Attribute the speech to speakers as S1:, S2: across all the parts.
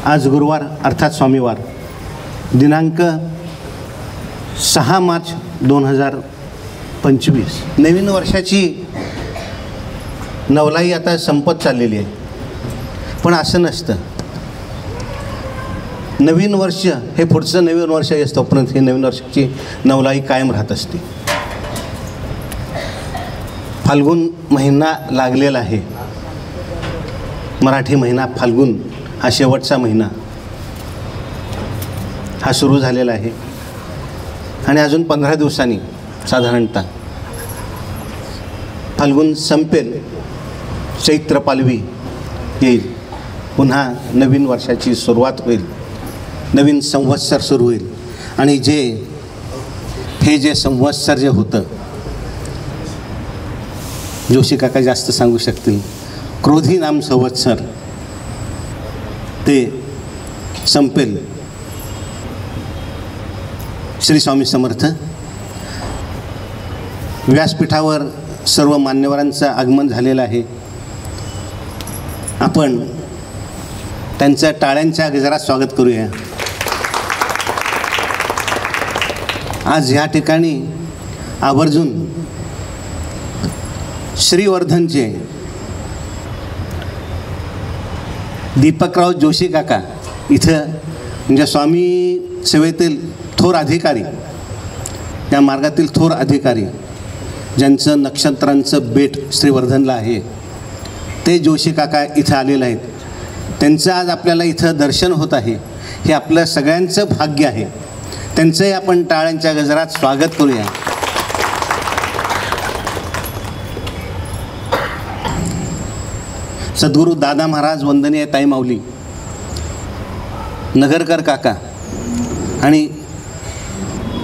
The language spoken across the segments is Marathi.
S1: आज गुरुवार अर्थात स्वामीवार दिनांक 6 मार्च 2025 नवीन वर्षाची नवलाई आता संपत चाललेली आहे. पण असं नसतं. नवीन वर्ष हे पुढचं नवीन वर्ष असतं, परंतु हे नवीन वर्षाची नवलाई कायम राहत असते. फाल्गुन महिना लागलेला आहे. मराठी महिना फाल्गुन हा शेवटचा महिना हा सुरू झालेला आहे आणि अजून 15 दिवसांनी साधारणतः फाल्गुन संपेल, चैत्र पालवी येईल, पुन्हा नवीन वर्षाची सुरुवात होईल, नवीन संवत्सर सुरू होईल. आणि हे संवत्सर जे होतं, जोशी काका जास्त सांगू शकतील, क्रोधी नाम संवत्सर ते संपेल. श्री स्वामी समर्थ. व्यासपीठावर सर्व मान्यवरांचं आगमन झालेलं आहे. आपण त्यांचं टाळ्यांच्या गजरात स्वागत करूया. आज ह्या ठिकाणी आवर्जून श्रीवर्धनचे दीपकराव जोशी काका इथं म्हणजे स्वामी सेवेतील थोर अधिकारी, त्या मार्गातील थोर अधिकारी ज्यांचं नक्षत्रांचं बेट श्रीवर्धनला आहे, ते जोशी काका इथं आलेले आहेत. त्यांचं आज आपल्याला इथं दर्शन होत आहे. हे आपलं सगळ्यांचं भाग्य आहे. त्यांचंही आपण टाळ्यांच्या गजरात स्वागत करूया. सद्गुरू दादा महाराज, वंदनीय ताई माऊली, नगरकर काका आणि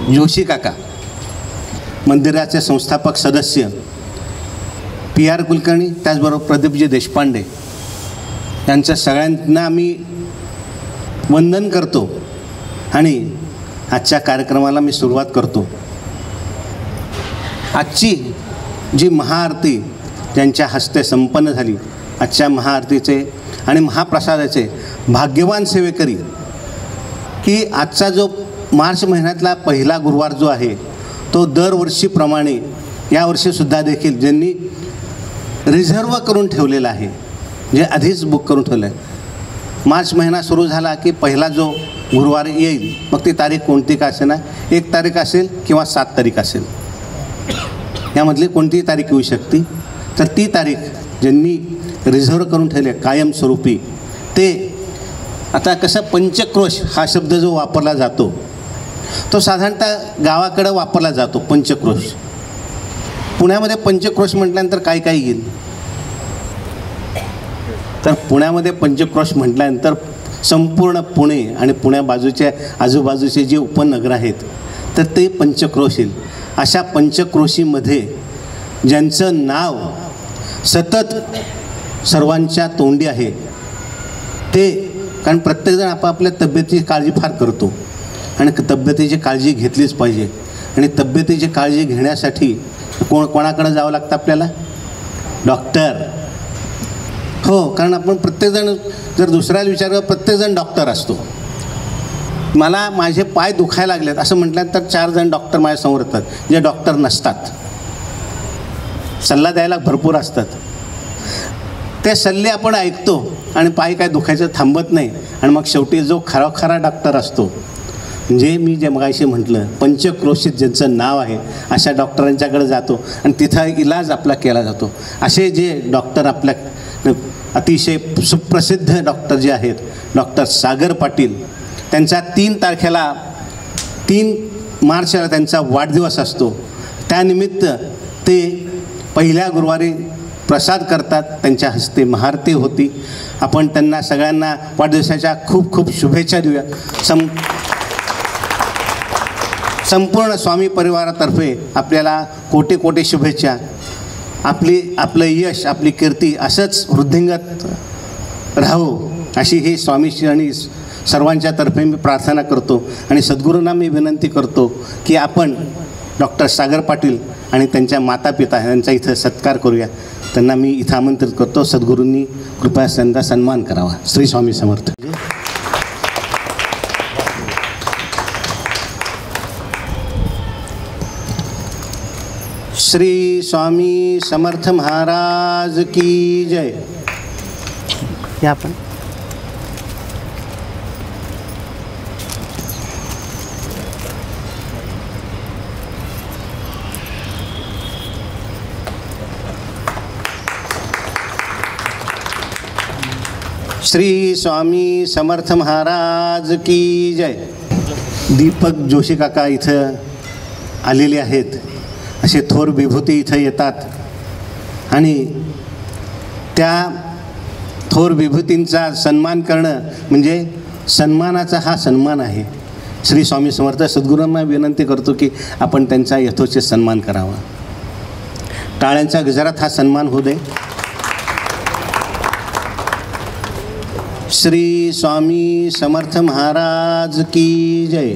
S1: जोशी काका, मंदिराचे संस्थापक सदस्य PR कुलकर्णी, त्याचबरोबर प्रदीपजी देशपांडे, यांच्या सगळ्यांना मी वंदन करतो आणि आजच्या कार्यक्रमाला मी सुरुवात करतो. आजची जी महाआरती ज्यांच्या हस्ते संपन्न झाली, आजच्या महाआरतीचे आणि महाप्रसादाचे भाग्यवान सेवेकरी, की आजचा जो मार्च महिन्यातला पहिला गुरुवार जो आहे, तो दरवर्षीप्रमाणे यावर्षीसुद्धा देखील ज्यांनी रिझर्व करून ठेवलेला आहे, जे आधीच बुक करून ठेवलं आहे. मार्च महिना सुरू झाला की पहिला जो गुरुवार येईल, मग ती तारीख कोणती का असेना, 1 तारीख असेल किंवा 7 तारीख असेल, यामधली कोणतीही तारीख येऊ शकते. तर ती तारीख ज्यांनी रिझर्व करून ठेवले कायमस्वरूपी, ते आता कसं पंचक्रोश हा शब्द जो वापरला जातो, तो साधारणतः गावाकडं वापरला जातो. पंचक्रोश, पुण्यामध्ये पंचक्रोश म्हटल्यानंतर काय काय येईल? तर पुण्यामध्ये पंचक्रोश म्हटल्यानंतर संपूर्ण पुणे आणि पुण्या बाजूच्या आजूबाजूचे जे उपनगर आहेत, तर ते पंचक्रोश येईल. अशा पंचक्रोशीमध्ये ज्यांचं नाव सतत सर्वांच्या तोंडी आहे, ते कारण प्रत्येकजण आपापल्या तब्येतीची काळजी फार करतो आणि तब्येतीची काळजी घेतलीच पाहिजे. आणि तब्येतीची काळजी घेण्यासाठी कोणाकडे जावं लागतं आपल्याला? डॉक्टर. हो, कारण आपण प्रत्येकजण जर दुसऱ्याला विचारलं, प्रत्येकजण डॉक्टर असतो. मला माझे पाय दुखायला लागलेत असं म्हटल्यानंतर 4 जण डॉक्टर माझ्यासमोर येतात, जे डॉक्टर नसतात. सल्ला द्यायला भरपूर असतात. ते सल्ले आपण ऐकतो आणि पाय काय दुखायचं थांबत नाही. आणि मग शेवटी जो खरा डॉक्टर असतो, म्हणजे मी जे मगाशी म्हटलं, पंचक्रोशीत ज्यांचं नाव आहे, अशा डॉक्टरांच्याकडे जातो आणि तिथं इलाज आपला केला जातो. असे जे डॉक्टर आपल्या अतिशय सुप्रसिद्ध डॉक्टर जे आहेत, डॉक्टर सागर पाटील, त्यांचा 3 मार्चला त्यांचा वाढदिवस असतो. त्यानिमित्त ते पहिल्या गुरुवारी प्रसाद करतात. त्यांच्या हस्ते महाआरती होती. आपण त्यांना सगळ्यांना वाढदिवसाच्या खूप खूप शुभेच्छा देऊया. संपूर्ण स्वामी परिवारातर्फे आपल्याला कोटी कोटी शुभेच्छा. आपलं यश, आपली कीर्ती असंच वृद्धिंगत राहो, अशी ही स्वामीची आणि सर्वांच्या तर्फे मी प्रार्थना करतो. आणि सद्गुरूंना मी विनंती करतो की आपण डॉक्टर सागर पाटील आणि त्यांच्या मातापिता यांचा इथं सत्कार करूया. त्यांना मी इथं आमंत्रित करतो. सद्गुरूंनी कृपया त्यांचा सन्मान करावा. श्री स्वामी समर्थ. श्री स्वामी समर्थ महाराज की जय. या आपण श्री स्वामी समर्थ महाराज की जय. दीपक जोशी काका इथं आलेले आहेत. असे थोर विभूती इथं येतात आणि त्या थोर विभूतींचा सन्मान करणं म्हणजे सन्मानाचा हा सन्मान आहे. श्री स्वामी समर्थ सद्गुरूंना विनंती करतो की आपण त्यांचा यथोचित सन्मान करावा. टाळ्यांच्या गजरात हा सन्मान होऊ दे. श्री स्वामी समर्थ महाराज की जय.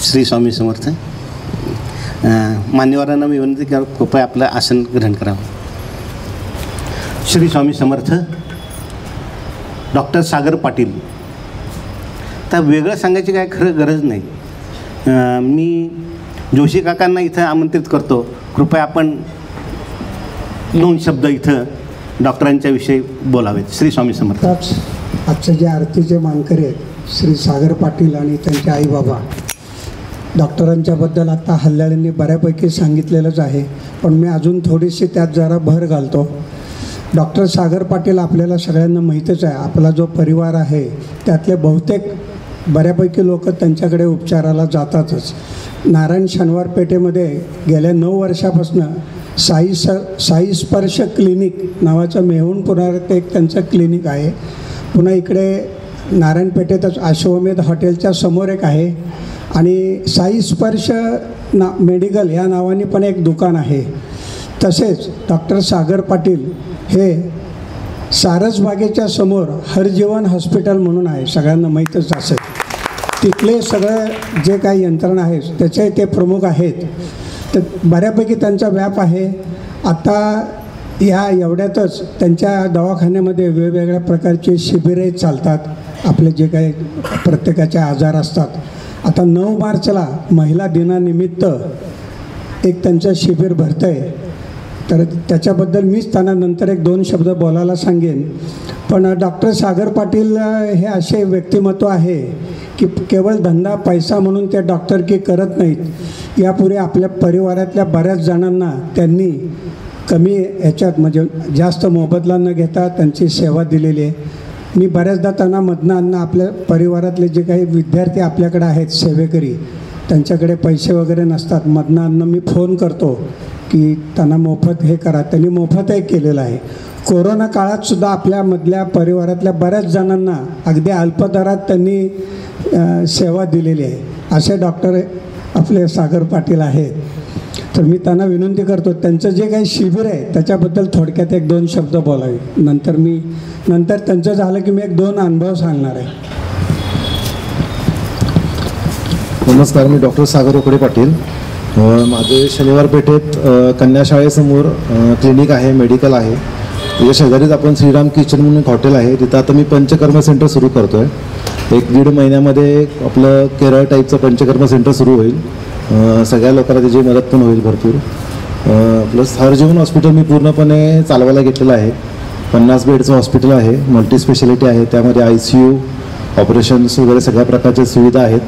S1: श्री स्वामी समर्थ. मान्यवरांना मी विनंती कर कृपया आपलं आसन ग्रहण करावं. श्री स्वामी समर्थ. डॉक्टर सागर पाटील. तर वेगळं सांगायची काय खरं गरज नाही. मी जोशी काकांना इथं आमंत्रित करतो. कृपया आपण 2 शब्द इथं डॉक्टरांच्या विषयी बोलावेत. श्री स्वामी समर्थ.
S2: आजचे जे आरतीचे मानकरी आहेत श्री सागर पाटील आणि त्यांचे आई बाबा. डॉक्टरांच्याबद्दल आता हल्ल्याळींनी बऱ्यापैकी सांगितलेलंच आहे, पण मी अजून थोडीशी त्यात जरा भर घालतो. डॉक्टर सागर पाटील आपल्याला सगळ्यांना माहीतच आहे. आपला जो परिवार आहे त्यातले बहुतेक बऱ्यापैकी लोक त्यांच्याकडे उपचाराला जातातच. नारायण शनिवार पेठेमध्ये गेल्या 9 वर्षापासून साई स्पर्श क्लिनिक नावाचं मेहूण पुण्यात एक त्यांचं क्लिनिक आहे. पुन्हा इकडे नारायण पेठेतच अश्वमेध हॉटेलच्या समोर एक आहे आणि साई स्पर्श मेडिकल या नावाने पण एक दुकान आहे. तसेच डॉक्टर सागर पाटील हे सारसबागेच्या समोर हरजीवन हॉस्पिटल म्हणून आहे, सगळ्यांना माहीतच असेल. तिथले सगळं जे काही यंत्रणा आहे त्याचे ते प्रमुख आहेत. तर बऱ्यापैकी त्यांचा व्याप आहे. आता या एवढ्यातच त्यांच्या दवाखान्यामध्ये वेगवेगळ्या प्रकारचे शिबिरे चालतात. आपले जे काही प्रत्येकाचे आजार असतात. आता 9 मार्चला महिला दिनानिमित्त एक त्यांचं शिबिर भरतं आहे. तर त्याच्याबद्दल मीच त्यांना नंतर 1-2 शब्द बोलायला सांगेन. पण डॉक्टर सागर पाटील हे असे व्यक्तिमत्व आहे की केवळ धंदा पैसा म्हणून ते डॉक्टरकी करत नाहीत. यापूर्वी आपल्या परिवारातल्या बऱ्याच जणांना त्यांनी कमी ह्याच्यात म्हणजे जास्त मोबदला न घेता त्यांची सेवा दिलेली आहे. मी बऱ्याचदा त्यांना मधनं आपल्या परिवारातले जे काही विद्यार्थी आपल्याकडे आहेत सेवेकरी त्यांच्याकडे पैसे वगैरे नसतात. मधनं मी फोन करतो की त्यांना मोफत हे करा. त्यांनी मोफतही केलेलं आहे. कोरोना काळातसुद्धा आपल्यामधल्या परिवारातल्या बऱ्याच जणांना अगदी अल्पदरात त्यांनी सेवा दिलेली आहे. असे डॉक्टर आपले सागर पाटील आहेत. तर मी त्यांना विनंती करतो त्यांचं जे काही शिबिर आहे त्याच्याबद्दल थोडक्यात 1-2 शब्द बोलावे. नंतर त्यांचं झालं की मी 1-2 अनुभव सांगणार आहे.
S3: नमस्कार, मी डॉक्टर सागर उकडे पाटील. माझे शनिवार पेठेत कन्याशाळेसमोर क्लिनिक आहे, मेडिकल आहे. त्याच्या शेजारीच आपण श्रीराम किचन म्हणून एक हॉटेल आहे. तिथं आता मी पंचकर्म सेंटर सुरू करतो आहे. 1-1.5 महिन्यामध्ये आपलं केरळ टाईपचं पंचकर्म सेंटर सुरू होईल. सगळ्या लोकांना त्याची मदत पण होईल भरपूर. प्लस हरजीवन हॉस्पिटल मी पूर्णपणे चालवायला घेतलेलं आहे. 50 बेडचं हॉस्पिटल आहे, मल्टी स्पेशालिटी आहे. त्यामध्ये ICU, ऑपरेशन्स वगैरे सगळ्या प्रकारच्या सुविधा आहेत.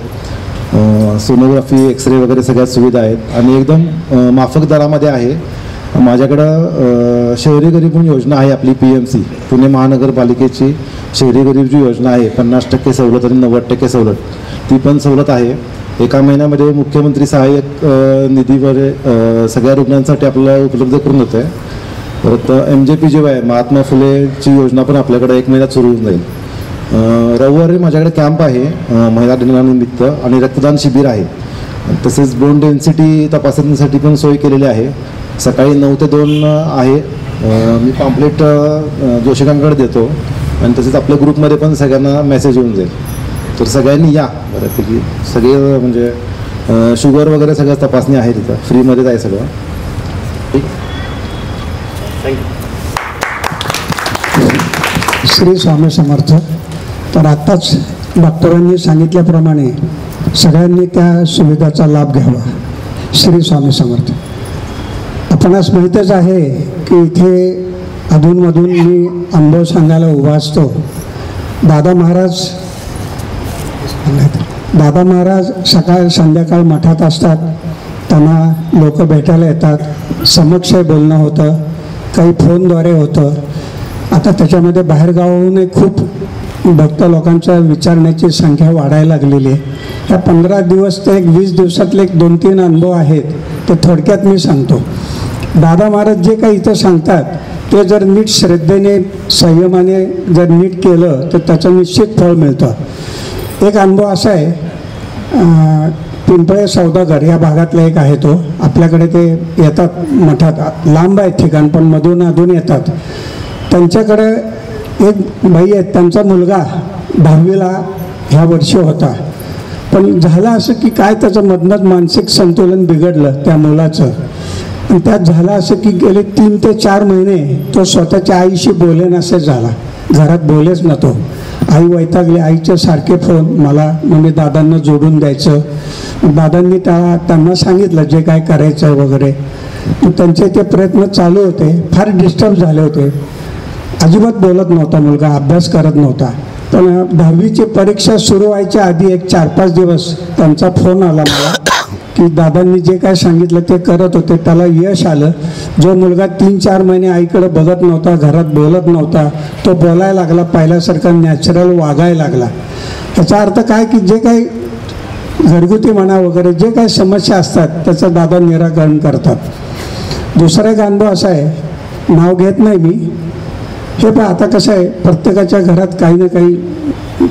S3: सोनोग्राफी, एक्सरे वगैरे सगळ्या सुविधा आहेत आणि एकदम माफक दरामध्ये आहे. माझ्याकडं शहरी गरीब म्हणून योजना आहे आपली PMC पुणे महानगरपालिकेची शहरी गरीब जी योजना आहे 50% सवलत आणि 90% सवलत, ती पण सवलत आहे. एका महिन्यामध्ये मुख्यमंत्री सहाय्यक निधीवर सगळ्या रुग्णांसाठी आपल्याला उपलब्ध करून देत आहे. परत MJPJY महात्मा फुलेची योजना पण आपल्याकडे 1 महिन्यात सुरू होऊन जाईल. रविवारी माझ्याकडे कॅम्प आहे महिला दिनानिमित्त आणि रक्तदान शिबिर आहे. तसेच बोन डेन्सिटी तपासणीसाठी पण सोय केलेली आहे. सकाळी 9 ते 2 आहे. मी पॅम्पलेट जोशीकांकडे देतो आणि तसेच आपल्या ग्रुपमध्ये पण सगळ्यांना मेसेज येऊन जाईल. तर सगळ्यांनी या बऱ्यापैकी. सगळे म्हणजे शुगर वगैरे सगळं तपासणी आहे तिथं, फ्रीमध्येच आहे सगळं. ठीक,
S2: श्री स्वामी समर्थ. तर आत्ताच डॉक्टरांनी सांगितल्याप्रमाणे सगळ्यांनी त्या सुविधाचा लाभ घ्यावा. श्री स्वामी समर्थ. आपणास माहीतच आहे की इथे अधूनमधून मी अनुभव सांगायला उभा असतो. दादा महाराज सकाळ संध्याकाळ मठात असतात. त्यांना लोक भेटायला येतात. समक्ष बोलणं होतं, काही फोनद्वारे होतं. आता त्याच्यामध्ये बाहेरगावाहूनही खूप भक्त लोकांच्या विचारण्याची संख्या वाढायला लागलेली आहे. ह्या 15 दिवस ते 20 दिवसातले 2-3 अनुभव आहेत, ते थोडक्यात मी सांगतो. दादा महाराज जे काही इथं सांगतात ते जर नीट श्रद्धेने संयमाने जर नीट केलं तर त्याचं निश्चित फळ मिळतं. एक अनुभव असा आहे, पिंपळे सौदागर या भागातला एक आहे तो. आपल्याकडे ते येतात मठात, लांब आहे ठिकाण पण मधून अधून येतात. त्यांच्याकडे एक बाई आहेत, त्यांचा मुलगा 10वीला ह्या वर्षी होता. पण झालं असं की काय त्याचं मधनंच मानसिक संतुलन बिघडलं त्या मुलाचं. आणि त्यात झालं असं की गेले 3 ते 4 महिने तो स्वतःच्या आईशी बोलेनासे झाला. घरात बोलेच ना तो. आई वैतागली. आईचे सारखे फोन मला म्हणजे दादांना जोडून द्यायचं. दादांनी त्यांना सांगितलं जे काय करायचं वगैरे. त्यांचे ते प्रयत्न चालू होते. फार डिस्टर्ब झाले होते. अजिबात बोलत नव्हता मुलगा, अभ्यास करत नव्हता. पण 10वीची परीक्षा सुरू व्हायच्या आधी एक 4-5 दिवस त्यांचा फोन आला मला की दादांनी जे काय सांगितलं ते करत होते, त्याला यश आलं. जो मुलगा 3-4 महिने आईकडे बघत नव्हता, घरात बोलत नव्हता, तो बोलायला लागला, पहिल्यासारखा नॅचरल वागायला लागला. याचा अर्थ काय की जे काही घरगुती म्हणा वगैरे जे काही समस्या असतात त्याचं दादा निराकरण करतात. दुसरा एक अनुभव असा आहे, नाव घेत नाही मी. हे पण आता कसं आहे, प्रत्येकाच्या घरात काही ना काही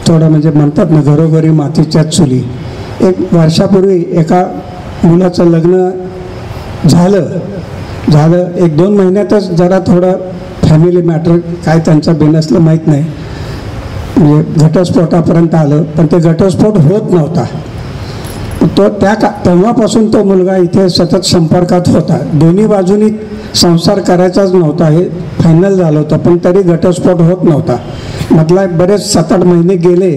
S2: थोडं म्हणजे म्हणतात ना, घरोघरी मातीच्या चुली. एक वर्षापूर्वी एका मुलाचं लग्न झालं 1-2 महिन्यातच जरा थोडं फॅमिली मॅटर काय त्यांचा बिनसलं माहीत नाही, म्हणजे घटस्फोटापर्यंत आलं. पण ते घटस्फोट होत नव्हता. तो तेव्हापासून तो मुलगा इथे सतत संपर्कात होता. दोन्ही बाजूनी संसार करायचाच नव्हता, हे फायनल झालं होतं, पण तरी घटस्फोट होत नव्हता. मधला बरेच 7-8 महिने गेले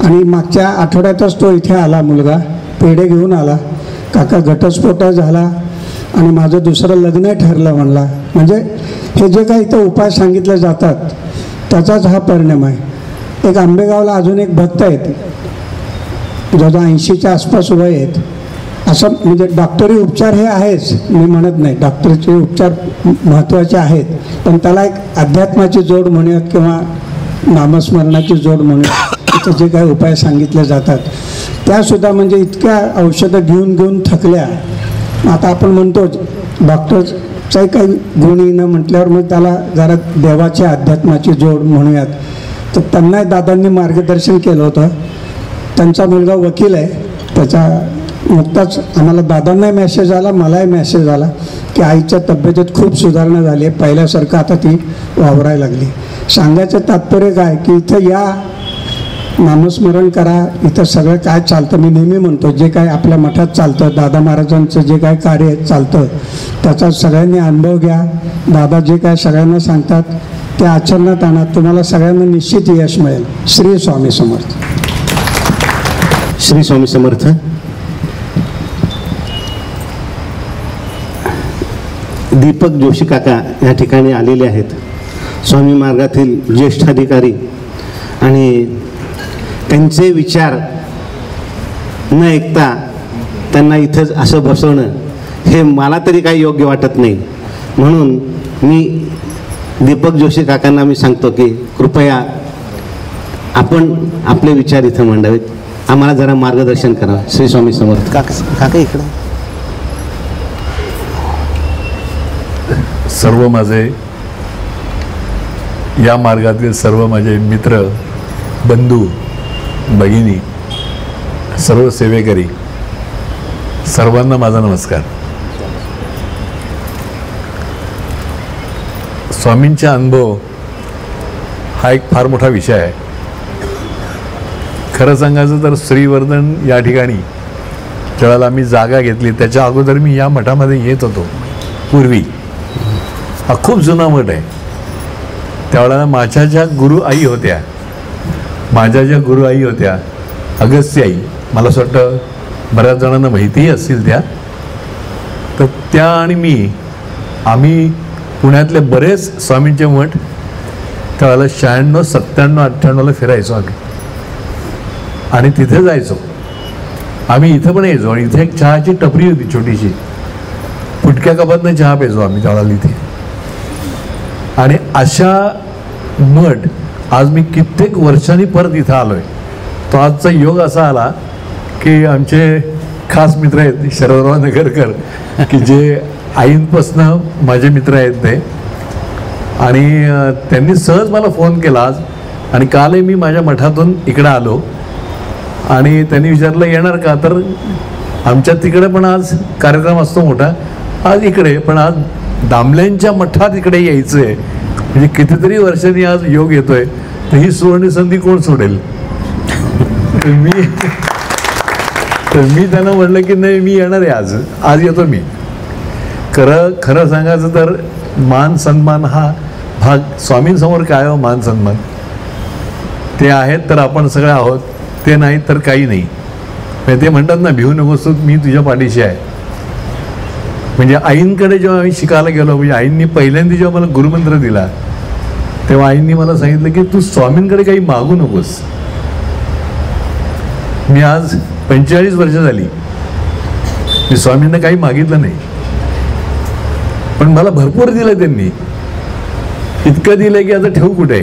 S2: आणि मागच्या आठवड्यातच तो इथे आला. मुलगा पेढे घेऊन आला. काका घटस्फोट झाला आणि माझं दुसरं लग्न ठरलं म्हणला. म्हणजे हे जे काही इथं उपाय सांगितले जातात त्याचाच हा परिणाम आहे. एक आंबेगावला अजून एक भक्त आहेत, जवळ 80च्या आसपास वय आहेत. असं म्हणजे डॉक्टरी उपचार हे आहेच, मी म्हणत नाही, डॉक्टरचे उपचार महत्त्वाचे आहेत, पण त्याला एक अध्यात्माची जोड म्हणूयात किंवा नामस्मरणाची जोड म्हणूयात. इथं जे काही उपाय सांगितले जातात त्यासुद्धा म्हणजे इतक्या औषधं घेऊन थकल्या. आता आपण म्हणतो डॉक्टरचाही काही गुण येणं म्हटल्यावर मग त्याला जरा देवाच्या अध्यात्माची जोड म्हणूयात. तर त्यांनाही दादांनी मार्गदर्शन केलं होतं. त्यांचा मुलगा वकील आहे. त्याचा नुकताच आम्हाला दादांनाही मेसेज आला, मलाही मेसेज आला की आईच्या तब्येतीत खूप सुधारणा झाली आहे, पहिल्यासारखं आता ती वावरायला लागली. सांगायचं तात्पर्य काय की इथं या, नामस्मरण करा, इथं सगळं काय चालतं. मी नेहमी म्हणतो जे काय आपल्या मठात चालतं, दादा महाराजांचं जे काय कार्य चालतं त्याचा सगळ्यांनी अनुभव घ्या. दादा जे काय सगळ्यांना सांगतात ते आचरणात आणा, तुम्हाला सगळ्यांना निश्चित यश मिळेल. श्री स्वामी समर्थ.
S1: श्री स्वामी समर्थ. दीपक जोशी काका या ठिकाणी आलेले आहेत. स्वामी मार्गातील ज्येष्ठ अधिकारी, आणि त्यांचे विचार न ऐकता त्यांना इथंच असं बसवणं हे मला तरी काही योग्य वाटत नाही. म्हणून मी दीपक जोशी काकांना मी सांगतो की कृपया आपण आपले विचार इथं मांडावेत, आम्हाला जरा मार्गदर्शन करावं. श्री स्वामी समर्थ. काका इकडं.
S4: सर्व माझे या मार्गातील सर्व माझे मित्र, बंधू, भगिनी, सर्व सेवेकरी, सर्वांना माझा नमस्कार. स्वामींचा अनुभव हा एक फार मोठा विषय आहे. खरं सांगायचं तर श्रीवर्धन या ठिकाणी ज्यावेळेला आम्ही जागा घेतली त्याच्या अगोदर मी या मठामध्ये येत होतो. पूर्वी हा खूप जुना मठ आहे. त्यावेळेला माझ्या ज्या गुरु आई होत्या अगस्त्य आई, मला असं वाटतं बऱ्याच जणांना माहितीही असतील त्या. तर त्या आणि आम्ही पुण्यातले बरेच स्वामींचे मठ त्यावेळेला 96, 97, 98ला फिरायचो आम्ही आणि तिथे जायचो. आम्ही इथं पण यायचो आणि इथे एक चहाची टपरी होती छोटीशी, फुटक्या कपातनं चहा प्यायचो आम्ही त्यावेळेला इथे. आणि अशा मठ आज मी कित्येक वर्षांनी परत इथं आलो आहे. तो आजचा योग असा आला की आमचे खास मित्र आहेत शरदराव नगरकर, की जे आईंपासनं माझे मित्र आहेत ते, आणि त्यांनी सहज मला फोन केला आज. आणि कालही मी माझ्या मठातून इकडं आलो आणि त्यांनी विचारलं येणार का, तर आमच्या तिकडे पण आज कार्यक्रम असतो मोठा, आज इकडे पण आज दामल्यांच्या मठात इकडे यायचं आहे, म्हणजे कितीतरी वर्षांनी आज योग येतोय, तर ही सुवर्ण संधी कोण सोडेल. तर मी त्यांना म्हटलं की नाही मी येणार आहे, आज येतो मी. खरं सांगायचं तर मान सन्मान हा भाग स्वामींसमोर काय हो, मान सन्मान ते आहेत तर आपण सगळे आहोत, ते नाही तर काही नाही. म्हणजे ते म्हणतात ना भिवू नकोस मी तुझ्या पाठीशी आहे. म्हणजे आईंकडे जेव्हा आम्ही शिकायला गेलो, म्हणजे आईंनी पहिल्यांदा जेव्हा मला गुरुमंत्र दिला तेव्हा आईंनी मला सांगितलं की तू स्वामींकडे काही मागू नकोस. मी आज 45 वर्ष झाली, मी स्वामींना काही मागितलं नाही, पण मला भरपूर दिलं त्यांनी. इतकं दिलं की आता ठेवू कुठे.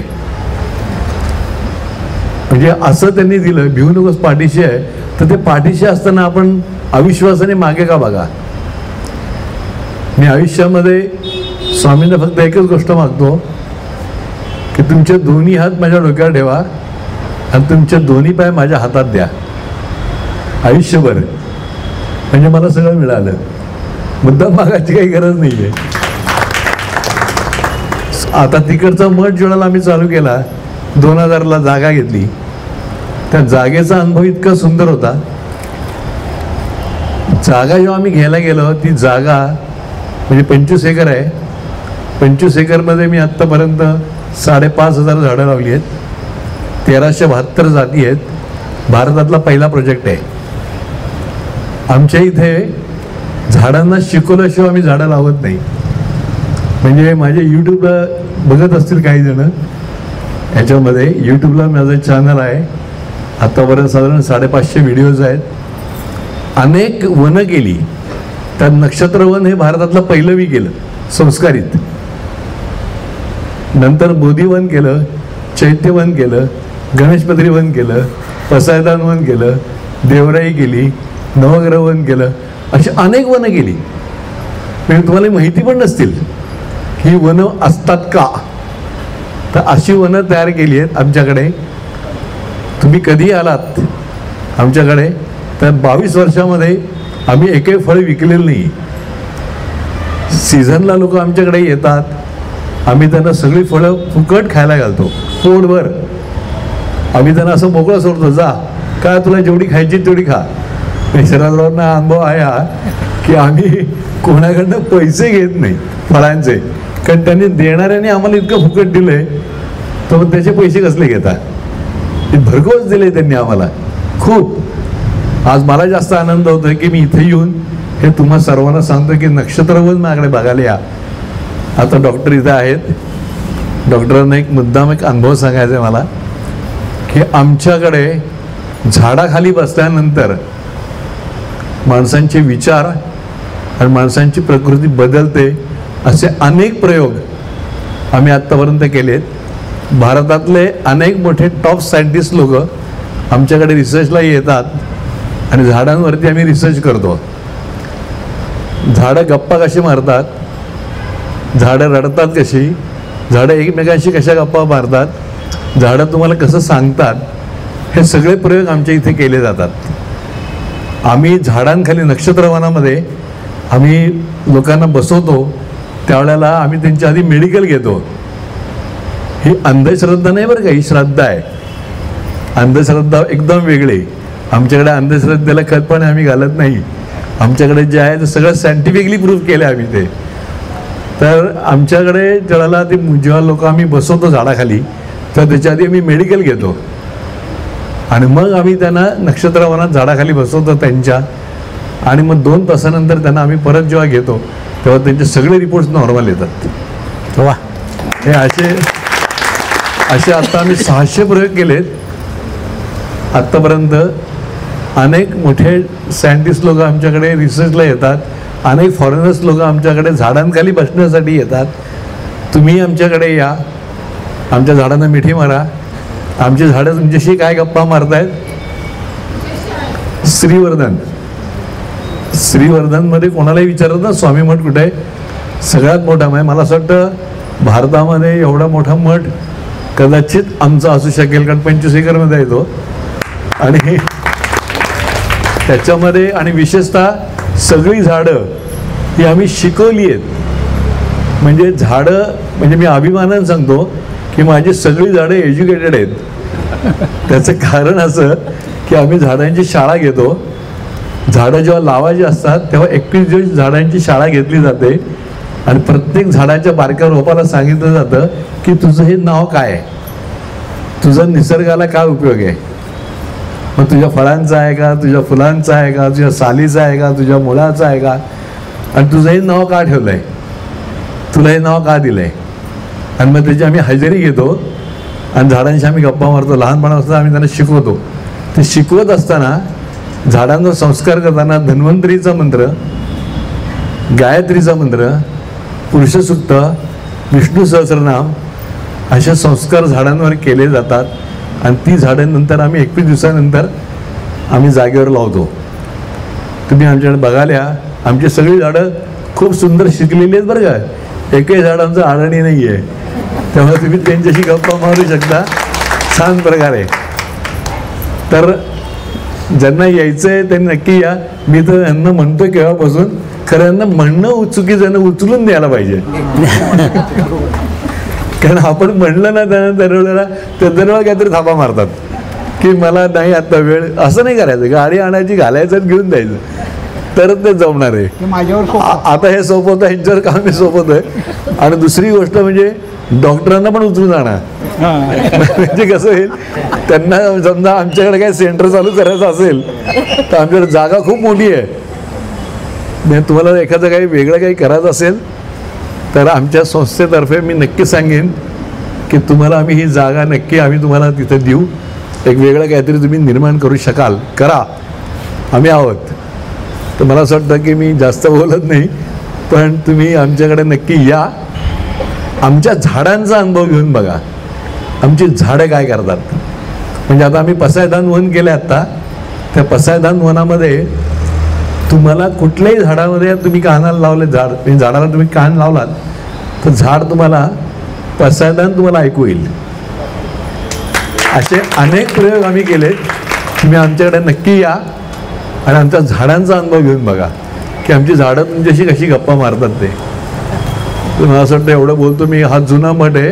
S4: म्हणजे असं त्यांनी दिलं, भिवू नकोस पाठीशी आहे, तर ते पाठीशी असताना आपण अविश्वासाने मागे का बघा. मी आयुष्यामध्ये स्वामींना फक्त एकच गोष्ट मागतो की तुमचे दोन्ही हात माझ्या डोक्यावर ठेवा आणि तुमचे दोन्ही पाय माझ्या हातात द्या आयुष्यभर, म्हणजे मला सगळं मिळालं. मुद्दाम मागायची काही गरज नाही आहे. आता तिकडचा मठ जेव्हा आम्ही चालू केला 2000ला जागा घेतली, त्या जागेचा अनुभव इतका सुंदर होता. जागा जेव्हा आम्ही घ्यायला गेलो, ती जागा म्हणजे 25 एकर आहे. 25 एकरमध्ये मी आत्तापर्यंत 5,500 झाडं लावली आहेत. 1372 जाती आहेत. भारतातला पहिला प्रोजेक्ट आहे. आमच्या इथे झाडांना शिकवल्याशिवाय आम्ही झाडं लावत नाही. म्हणजे माझे यूट्यूबला बघत असतील काही जण, ह्याच्यामध्ये यूट्यूबला माझं चॅनल आहे. आत्तापर्यंत साधारण 550 व्हिडिओज आहेत. अनेक वनं केली. त्यात नक्षत्रवन हे भारतातलं पहिलं मी केलं संस्कारित. नंतर बोधिवन केलं, चैत्यवन केलं, गणेशपत्री वन केलं, पसायदान वन केलं, देवराई केली, नवग्रह वन केलं, अशी अनेक वनं केली. म्हणजे तुम्हाला माहिती पण नसतील ही वनं असतात का. तर अशी वनं तयार केली आहेत आमच्याकडे. तुम्ही कधी आलात आमच्याकडे तर 22 वर्षामध्ये आम्ही एकही फळ विकलेलं नाही. सीझनला लोक आमच्याकडे येतात, आम्ही त्यांना सगळी फळं फुकट खायला घालतो पोटभर. आम्ही त्यांना असं मोकळं सोडतो, जा काय तुला जेवढी खायची तेवढी खा. शरदरावांना अनुभव आहे हा की आम्ही कोणाकडनं पैसे घेत नाही फळांचे, कारण त्यांनी देणाऱ्याने आम्हाला इतकं फुकट दिलंय, तर त्याचे पैसे कसले घेतात. भरघोस दिले त्यांनी आम्हाला खूप. आज मला जास्त आनंद होतोय की मी इथे येऊन हे तुम्हा सर्वांना सांगतो की नक्षत्रवन माझ्याकडे बघायला या. आता डॉक्टर इथं आहेत. डॉक्टरांना एक मुद्दाम एक अनुभव सांगायचा आहे मला की आमच्याकडे झाडाखाली बसल्यानंतर माणसांचे विचार आणि माणसांची प्रकृती बदलते असे अनेक प्रयोग आम्ही आत्तापर्यंत केलेत. भारतातले अनेक मोठे टॉप सायंटिस्ट लोक आमच्याकडे रिसर्चला येतात आणि झाडांवरती आम्ही रिसर्च करतो. झाडं गप्पा कशी मारतात, झाडं रडतात कशी, झाडं एकमेकांशी कशा गप्पा मारतात, झाडं तुम्हाला कसं सांगतात, हे सगळे प्रयोग आमच्या इथे केले जातात. आम्ही झाडांखाली नक्षत्रवनामध्ये आम्ही लोकांना बसवतो, त्यावेळेला आम्ही त्यांच्या आधी मेडिकल घेतो. ही अंधश्रद्धा नाही बरं का, ही श्रद्धा आहे. अंधश्रद्धा एकदम वेगळी. आमच्याकडे अंधश्रद्धेला खतपणे आम्ही घालत नाही. आमच्याकडे जे आहे ते सगळं सायंटिफिकली प्रूव्ह केलं आम्ही ते. तर आमच्याकडे ज्याला ते जेव्हा लोक आम्ही बसवतो झाडाखाली तर त्याच्या आधी आम्ही मेडिकल घेतो. आणि मग आम्ही त्यांना नक्षत्रवनात झाडाखाली बसवतो त्यांच्या, आणि मग 2 तासानंतर त्यांना आम्ही परत जेव्हा घेतो तेव्हा त्यांचे सगळे रिपोर्ट्स नॉर्मल येतात.
S5: वा,
S4: हे असे आता आम्ही 600 प्रयोग केलेत आत्तापर्यंत. अनेक मोठे सायंटिस्ट लोक आमच्याकडे रिसर्चला येतात, अनेक फॉरेनर्स लोक आमच्याकडे झाडांखाली बसण्यासाठी येतात. तुम्ही आमच्याकडे या, आमच्या झाडांना मिठी मारा. आमची झाडं तुमच्याशी काय गप्पा मारतायत. श्रीवर्धनमध्ये कोणालाही विचारत ना स्वामी मठ कुठे आहे, सगळ्यात मोठा. म्हणजे मला असं वाटतं भारतामध्ये एवढा मोठा मठ कदाचित आमचा असू शकेल, कारण 25 एकरमध्ये येतो. आणि त्याच्यामध्ये आणि विशेषतः सगळी झाडं ही आम्ही शिकवली आहेत. म्हणजे झाडं, म्हणजे मी अभिमानाने सांगतो की माझी सगळी झाडं एज्युकेटेड आहेत. त्याचं कारण असं की आम्ही झाडांची शाळा घेतो. झाडं जेव्हा लावायची असतात तेव्हा 21 दिवस झाडांची शाळा घेतली जाते आणि प्रत्येक झाडाच्या बारक्या रोपाला सांगितलं जातं की तुझं हे नाव काय आहे, तुझा निसर्गाला काय उपयोग आहे. मग तुझ्या फळांचा आहे का, तुझ्या फुलांचा आहे का, तुझ्या सालीचा आहे का, तुझ्या मुळाचा आहे का, आणि तुझं हे नाव का ठेवलं आहे, तुला हे नाव का दिलं आहे. आणि मग त्याची आम्ही हजेरी घेतो आणि झाडांशी आम्ही गप्पा मारतो. लहानपणापासून आम्ही त्यांना शिकवतो. ते शिकवत असताना झाडांचा संस्कार करताना धन्वंतरीचा मंत्र, गायत्रीचा मंत्र, पुरुषसूक्त, विष्णू सहस्रनाम असे संस्कार झाडांवर केले जातात. आणि ती झाडं नंतर आम्ही 21 दिवसानंतर आम्ही जागेवर लावतो. तुम्ही आमच्याकडे बघायला या. आमची सगळी झाडं खूप सुंदर शिकलेली आहेत बरं का. एकही झाड आमचं आडणी नाही आहे. त्यामुळे तुम्ही त्यांच्याशी गप्पा मारू शकता छान प्रकारे. तर ज्यांना यायचं आहे त्यांनी नक्की या. मी तर यांना म्हणतो केव्हापासून, खरं यांना म्हणणं चुकीचं उचलून द्यायला पाहिजे. कारण आपण म्हणलं ना त्यांना दरवेळेला ते दरवेळेला काहीतरी थापा मारतात की मला नाही आता वेळ. असं नाही करायचं. गाडी आणायची, घालायचं, घेऊन द्यायचं, तरच ते जमणार आहे. आता हे सोपवतं, ह्यांच्यावर काम हे सोपवतंय. आणि दुसरी गोष्ट म्हणजे डॉक्टरांना पण उचलून आणा. म्हणजे कसं होईल, त्यांना समजा आमच्याकडे काही सेंटर चालू करायचं असेल तर आमच्याकडे जागा खूप मोठी आहे. तुम्हाला एखादं काही वेगळं काही करायचं असेल तर आमच्या संस्थेतर्फे मी नक्की सांगेन की तुम्हाला आम्ही ही जागा नक्की आम्ही तुम्हाला तिथे देऊ. एक वेगळं काहीतरी तुम्ही निर्माण करू शकाल, करा, आम्ही आहोत. तर मला असं वाटतं की मी जास्त बोलत नाही, पण तुम्ही आमच्याकडे नक्की या. आमच्या झाडांचा अनुभव घेऊन बघा आमची झाडं काय करतात. म्हणजे आता आम्ही पसायदान वन केलं आत्ता. त्या पसायदान वनामध्ये तुम्हाला कुठल्याही झाडामध्ये तुम्ही कानाला लावले झाड, झाडाला तुम्ही कान लावलात तर झाड तुम्हाला पसायदान तुम्हाला ऐकू येईल. असे अनेक प्रयोग आम्ही केलेत. तुम्ही आमच्याकडे नक्की या आणि आमच्या झाडांचा अनुभव घेऊन बघा की आमची झाडं तुमच्याशी कशी गप्पा मारतात ते. मला असं वाटतं एवढं बोलतो मी. हा जुना मठ आहे.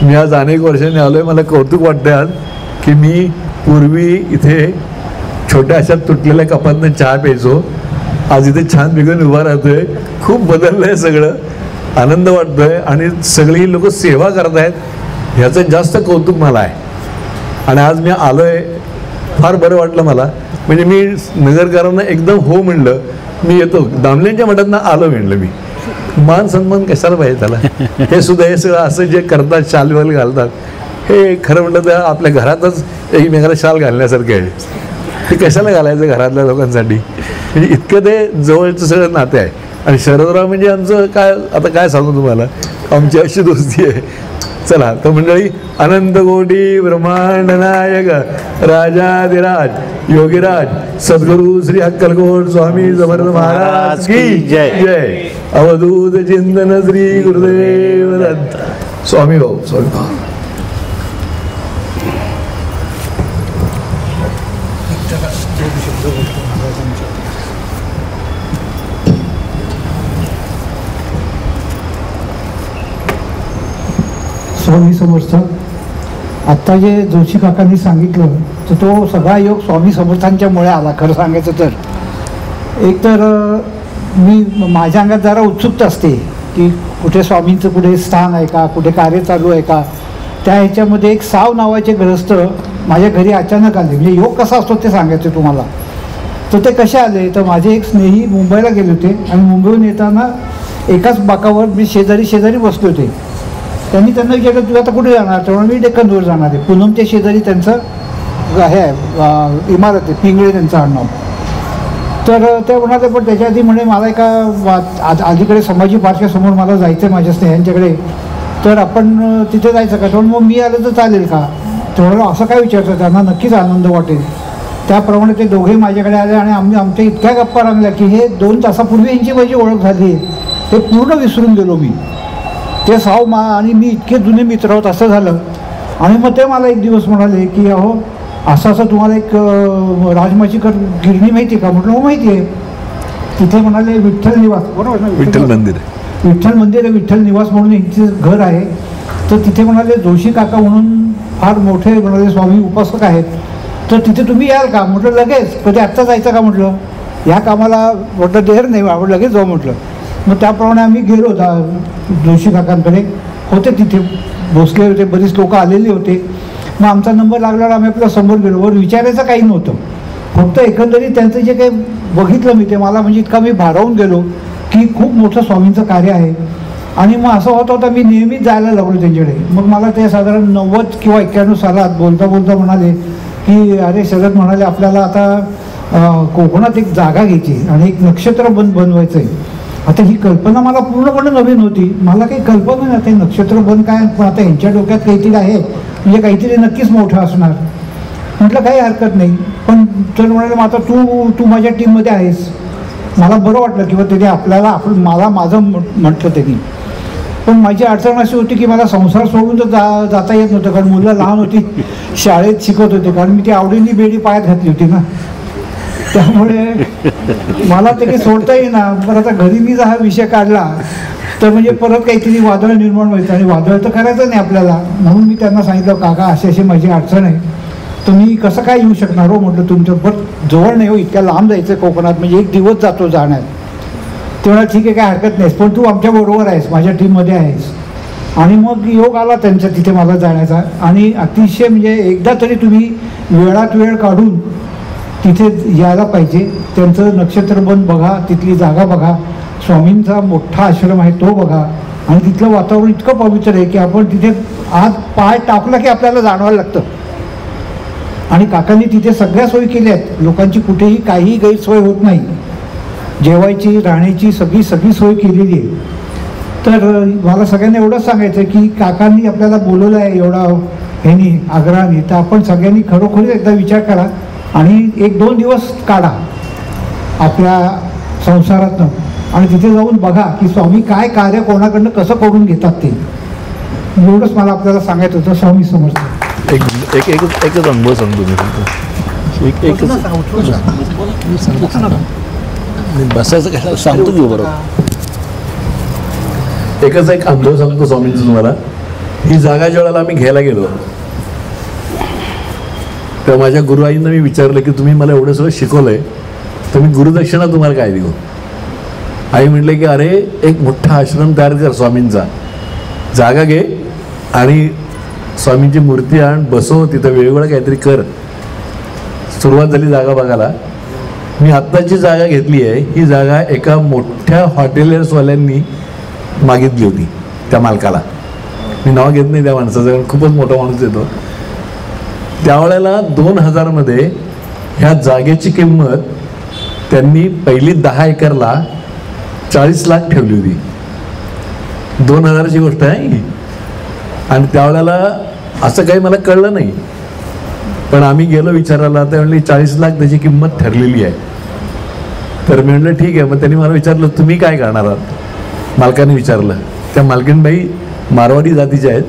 S4: मी आज अनेक वर्षांनी आलो आहे. मला कौतुक वाटतं आज की मी पूर्वी इथे छोट्या अशा तुटलेल्या कपातनं चहा प्यायचो. आज इथे छान बिघून उभा राहतोय. खूप बदललं आहे सगळं. आनंद वाटतोय आणि सगळी लोक सेवा करतायत, ह्याचं जास्त कौतुक मला आहे. आणि आज मी आलो आहे, फार बरं वाटलं मला. म्हणजे मी नगरकरांना एकदम हो म्हणलं, मी येतो. दामलेंच्या मठातनं आलो म्हणलं मी. मान सन्मान कशाला पाहिजे त्याला. हे सुद्धा हे सगळं असं जे करतात, शालवाल घालतात, हे खरं म्हटलं तर आपल्या घरातच एकमेकाला शाल घालण्यासारखं आहे. ते कशाला घालायचं घरातल्या लोकांसाठी. म्हणजे इतकं ते जवळचं सगळं नाते आहे. आणि शरदराव म्हणजे आमचं काय, आता काय सांगू तुम्हाला, आमची अशी दोस्ती आहे. चला तर मंडळी, अनंत कोटी ब्रह्मांड नायक राजाधिराज योगीराज सद्गुरु श्री अक्कलकोट स्वामी समर्थ महाराज की जय जय. अवधूत चिंतन श्री गुरुदेव दत्त. स्वामी भाऊ, स्वामी भाऊ.
S6: स्वामी समर्थ. आत्ता जे जोशी काकांनी सांगितलं तर तो सगळा योग स्वामी समर्थांच्यामुळे आला. खरं सांगायचं तर एक तर मी माझ्या अंगात जरा उत्सुकता असते की कुठे स्वामींचं कुठे स्थान आहे का, कुठे कार्य चालू आहे का. त्या ह्याच्यामध्ये एक साव नावाचे ग्रस्त माझ्या घरी अचानक आले. म्हणजे योग कसा असतो ते सांगायचं तुम्हाला. तर ते कसे आले, तर माझे एक स्नेही मुंबईला गेले होते आणि मुंबईहून येताना एकाच बाकावर मी शेजारी बसले होते. त्यांनी त्यांना विचारलं, तू आता कुठे जाणार? तेव्हा मी डेक्कनवर जाणार आहे. पूनमच्या शेजारी त्यांचं हे आहे, इमारत आहे, पिंगळे त्यांचं आडनाव. तर ते म्हणाले, पण त्याच्या आधी म्हणे मला एका अलीकडे संभाजी पार्कच्यासमोर मला जायचं आहे माझ्या स्नेहांच्याकडे, तर आपण तिथे जायचं का? तेव्हा मग मी आलं तर चालेल का? तेवढं असं काय विचारतं, त्यांना नक्कीच आनंद वाटेल. त्याप्रमाणे ते दोघे माझ्याकडे आले आणि आमच्या इतक्या गप्पा रंगल्या की हे 2 तासापूर्वी यांची माझी ओळख झाली आहे हे पूर्ण विसरून गेलो मी. ते साव आणि मी इतके जुने मित्र आहोत असं झालं. आणि मग ते मला एक दिवस म्हणाले की अहो असं तुम्हाला एक राजमाचीकर गिरणी माहिती का? म्हटलं हो माहिती आहे. तिथे म्हणाले विठ्ठल निवास, बरोबर ना?
S4: विठ्ठल मंदिर
S6: आहे, विठ्ठल निवास म्हणून यांचं घर आहे. तर तिथे म्हणाले जोशी काका म्हणून फार मोठे म्हणाले स्वामी उपासक आहेत, तर तिथे तुम्ही याल का? म्हटलं लगेच. कधी आत्ता जायचं का? म्हटलं ह्या कामाला म्हटलं देर नाही, आपण लगेच जाऊ म्हटलं. मग त्याप्रमाणे आम्ही गेलो जोशी काकांकडे. होते तिथे बसले होते, बरीच लोक आलेली होते. मग आमचा नंबर लागल्यावर आम्ही आपल्या समोर गेलो. वर विचारायचं काही नव्हतं, फक्त एकंदरीत त्यांचं जे काही बघितलं मी ते मला म्हणजे इतका मी भारावून गेलो की खूप मोठं स्वामींचं कार्य आहे. आणि मग असं होतं मी नेहमीच जायला लागलो त्यांच्याकडे. मग मला ते साधारण 90 किंवा 91 सालात बोलता म्हणाले की अरे शरद म्हणाले आपल्याला आता कोकणात एक जागा घ्यायची आणि एक नक्षत्र बनवायचं आहे. आता ही कल्पना मला पूर्णपणे नवीन होती, मला काही कल्पना नाही ते नक्षत्र बन काय, पण आता यांच्या डोक्यात काहीतरी आहे म्हणजे काहीतरी नक्कीच मोठं असणार. म्हटलं काही हरकत नाही. पण तर म्हणाले मग आता तू माझ्या टीममध्ये आहेस. मला बरं वाटलं किंवा त्याने मला माझं म्हटलं त्यांनी. पण माझी अडचण अशी होती की मला संसार सोडून तर जाता येत नव्हतं, कारण मुलं लहान होती, शाळेत शिकत होते, कारण मी ती आवडीने बेडी पायात घातली होती ना, त्यामुळे मला ते काही सोडता येईना. पण आता घरी मी जर हा विषय काढला तर म्हणजे परत काहीतरी वादळ निर्माण व्हायचं आणि वादळ तर करायचं नाही आपल्याला. म्हणून मी त्यांना सांगितलं काका अशी माझी अडचण आहे, तर मी कसं काय येऊ शकणार हो? म्हटलं तुमचं पण जवळ नाही हो, इतक्या लांब जायचं कोकणात, म्हणजे 1 दिवस जातो जाण्यात. तेवढा ठीक आहे, काय हरकत नाही, पण तू आमच्याबरोबर आहेस, माझ्या टीममध्ये आहेस. आणि मग योग आला त्यांचा तिथे मला जाण्याचा. आणि अतिशय म्हणजे एकदा तरी तुम्ही वेळात वेळ काढून तिथे यायला पाहिजे. त्यांचं नक्षत्रबन बघा, तिथली जागा बघा, स्वामींचा मोठा आश्रम आहे तो बघा. आणि तिथलं वातावरण इतकं पवित्र आहे की आपण तिथे आत पाय टाकला की आपल्याला जाणवायला लागतं. आणि काकांनी तिथे सगळ्या सोयी केल्या आहेत, लोकांची कुठेही काहीही गैरसोय होत नाही. जेवायची राहण्याची सगळी सोय केलेली आहे. तर मला सगळ्यांना एवढंच सांगायचं की काकांनी आपल्याला बोलवलं आहे एवढा ह्यांनी आग्रहाने, तर आपण सगळ्यांनी खरोखर एकदा विचार करा आणि 1-2 दिवस काढा आपल्या संसारातनं आणि तिथे जाऊन बघा की स्वामी काय कार्य कोणाकडनं कसं करून घेतात ते. एवढंच मला आपल्याला सांगायचं होतं. स्वामी समर्थ.
S4: एकच अनुभव सांगतो मी,
S5: बसायचं काय सांगतो की बरोबर.
S4: एकच एक अनुभव सांगतो स्वामींचं तुम्हाला. ही जागा ज्या वेळेला आम्ही घ्यायला गेलो तेव्हा माझ्या गुरुआईंना मी विचारलं की तुम्ही मला एवढं सगळं शिकवलंय, तर मी गुरुदक्षिणा तुम्हाला काय देऊ? आई म्हटले की अरे एक मोठा आश्रम तयार कर स्वामींचा, जागा घे आणि स्वामींची मूर्ती आण, बसव तिथं, वेगवेगळं काहीतरी कर. सुरुवात झाली जागा बघायला. मी आत्ताची जागा घेतली आहे, ही जागा एका मोठ्या हॉटेलर्सवाल्यांनी मागितली होती त्या मालकाला. मी नाव घेत नाही त्या माणसाचं, कारण खूपच मोठा माणूस येतो. त्यावेळेला 2000 मध्ये ह्या जागेची किंमत त्यांनी पहिली 10 एकरला 40 लाख ठेवली होती. 2000ची गोष्ट आहे ही. आणि त्यावेळेला असं काही मला कळलं नाही, पण आम्ही गेलो विचारायला, तर म्हणले 40 लाख त्याची किंमत ठरलेली आहे. तर मी म्हटलं ठीक आहे. मग त्यांनी मला विचारलं तुम्ही काय करणार आहात? मालकाने विचारलं. त्या मालकीणबाई मारवाडी जातीच्या आहेत.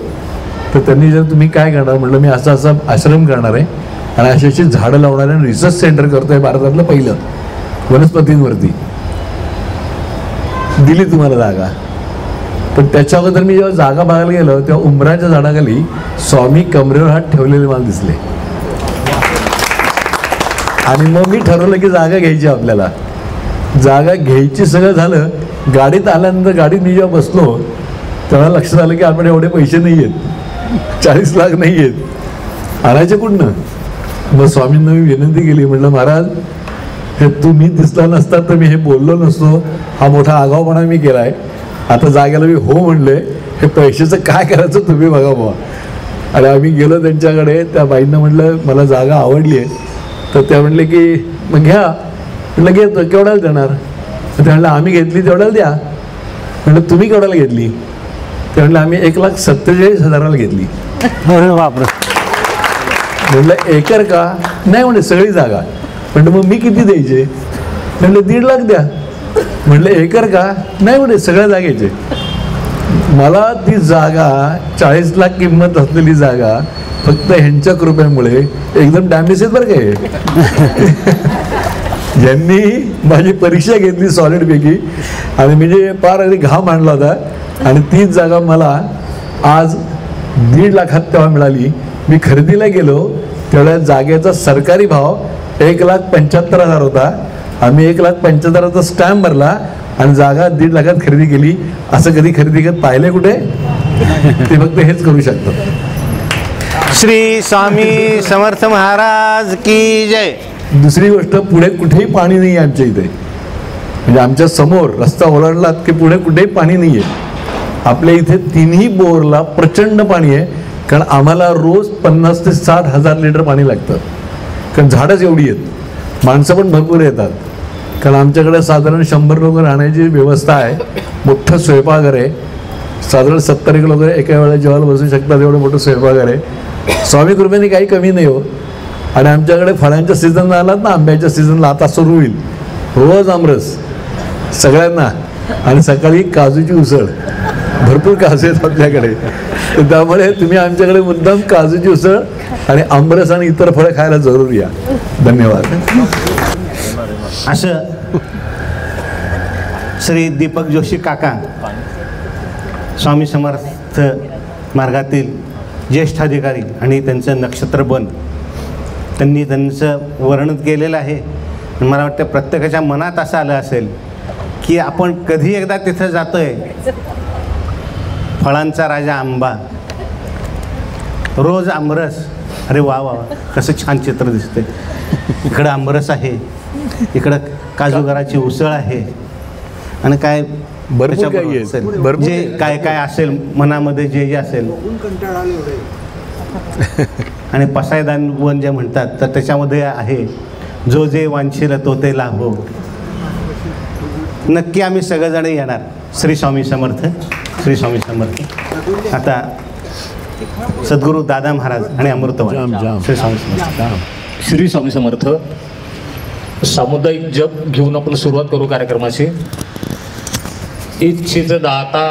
S4: तर त्यांनी विचारलं तुम्ही काय करणार? म्हटलं मी असं आश्रम करणार आहे आणि अशी झाडं लावणार आहे, रिसर्च सेंटर करतो आहे भारतातलं पहिलं वनस्पतींवरती. दिली तुम्हाला जागा. पण त्याच्या अगोदर मी जेव्हा जागा बघायला गेलो तेव्हा उंबराच्या झाडाखाली स्वामी कमरेवर हात ठेवलेले मला दिसले. आणि मग मी ठरवलं की जागा घ्यायची आपल्याला. जागा घ्यायची सगळं झालं. गाडीत आल्यानंतर गाडीत मी जेव्हा बसलो तेव्हा लक्षात आलं की आपण एवढे पैसे नाही आहेत, 40 लाख नाही आहेत. आणायचे कुठनं? मग स्वामींना मी विनंती केली, म्हटलं महाराज हे तुम्ही दिसला नसता तर मी हे बोललो नसतो, हा मोठा आगाऊपणा मी केलाय, आता जागेला मी हो म्हणले, हे पैशाचं काय करायचं तुम्ही बघा बुवा. आणि आम्ही गेलो त्यांच्याकडे, त्या बाईंना म्हटलं मला जागा आवडली आहे, तर त्या म्हटले की मग घ्या. म्हटलं घेतो, केवढ्याला देणार? ते म्हटलं आम्ही घेतली तेवढ्याला द्या. म्हटलं तुम्ही केवढ्याला घेतली? ते म्हटलं आम्ही 1,47,000 घेतली.
S5: अरे बापरे.
S4: म्हटलं एकर का? नाही म्हणजे सगळी जागा. म्हटलं मग मी किती द्यायचे? म्हटलं 1.5 लाख द्या. म्हटलं एकर का? नाही म्हणजे सगळ्या जागेचे. मला ती जागा 40 लाख किंमत असलेली जागा फक्त ह्यांच्या कृपेमुळे एकदम डॅमेज आहेत बरं काय. ज्यांनी माझी परीक्षा घेतली सॉलिडपैकी आणि म्हणजे फार अगदी घाम आणला होता, आणि तीच जागा मला आज 1.5 लाखात तेव्हा मिळाली. मी खरेदीला गेलो तेवढ्या जागेचा सरकारी भाव 1,75,000 होता. आम्ही 1,75,000चा स्टॅम्प भरला आणि जागा 1.5 लाखात खरेदी केली. असं कधी खरेदी करत पाहिले कुठे? ते फक्त हेच करू शकतात.
S1: श्री स्वामी समर्थ महाराज की जय.
S4: दुसरी गोष्ट, पुढे कुठेही पाणी नाही आहे आमच्या इथे. म्हणजे आमच्या समोर रस्ता ओलांडलात की पुढे कुठेही पाणी नाही आहे. आपल्या इथे 3ही बोरला प्रचंड पाणी आहे, कारण आम्हाला रोज 50,000 ते 60,000 लिटर पाणी लागतं. कारण झाडंच एवढी आहेत, माणसं पण भरपूर येतात. कारण आमच्याकडे साधारण 100 लोक राहण्याची व्यवस्था आहे. मोठं स्वयंपाकघर आहे, साधारण 70 लोक एका वेळेला जेवायला बसू शकतात, एवढं मोठं स्वयंपाकघर आहे. स्वामी कृपेने काही कमी नाही हो. आणि आमच्याकडे फळांच्या सीझन आलात ना, आंब्याच्या सीझनला आता सुरू होईल, रोज आमरस सगळ्यांना, आणि सकाळी काजूची उसळ. भरपूर काजू आहेत आपल्याकडे, तर त्यामुळे तुम्ही आमच्याकडे मुद्दाम काजूची उसळ आणि आमरस आणि इतर फळं खायला जरूर या. धन्यवाद.
S1: असं श्री दीपक जोशी काका, स्वामी समर्थ मार्गातील ज्येष्ठ अधिकारी आणि त्यांचं नक्षत्रबन, त्यांनी त्यांचं वर्णन केलेलं आहे. मला वाटतं प्रत्येकाच्या मनात असं आलं असेल की आपण कधी एकदा तिथं जातोय. फळांचा राजा आंबा, रोज आमरस. अरे वा वा, कसं छान चित्र दिसतंय. इकडं आमरस आहे, इकडं काजूगराची उसळ आहे, आणि काय
S4: भरपूर काही आहे.
S1: असेल, जे काय काय असेल मनामध्ये, जे जे असेल. आणि पसायदान वन जे म्हणतात, तर त्याच्यामध्ये आहे जो जे वांछील तो ते लाभो. नक्की आम्ही सगळेजण येणार. श्री स्वामी समर्थ, श्री स्वामी समर्थ. आता सद्गुरू दादा महाराज आणि अमृतवान. श्री स्वामी समर्थ.
S5: श्री स्वामी समर्थ. सामुदायिक जप घेऊन आपण सुरुवात करू कार्यक्रमाची. इच्छित दाता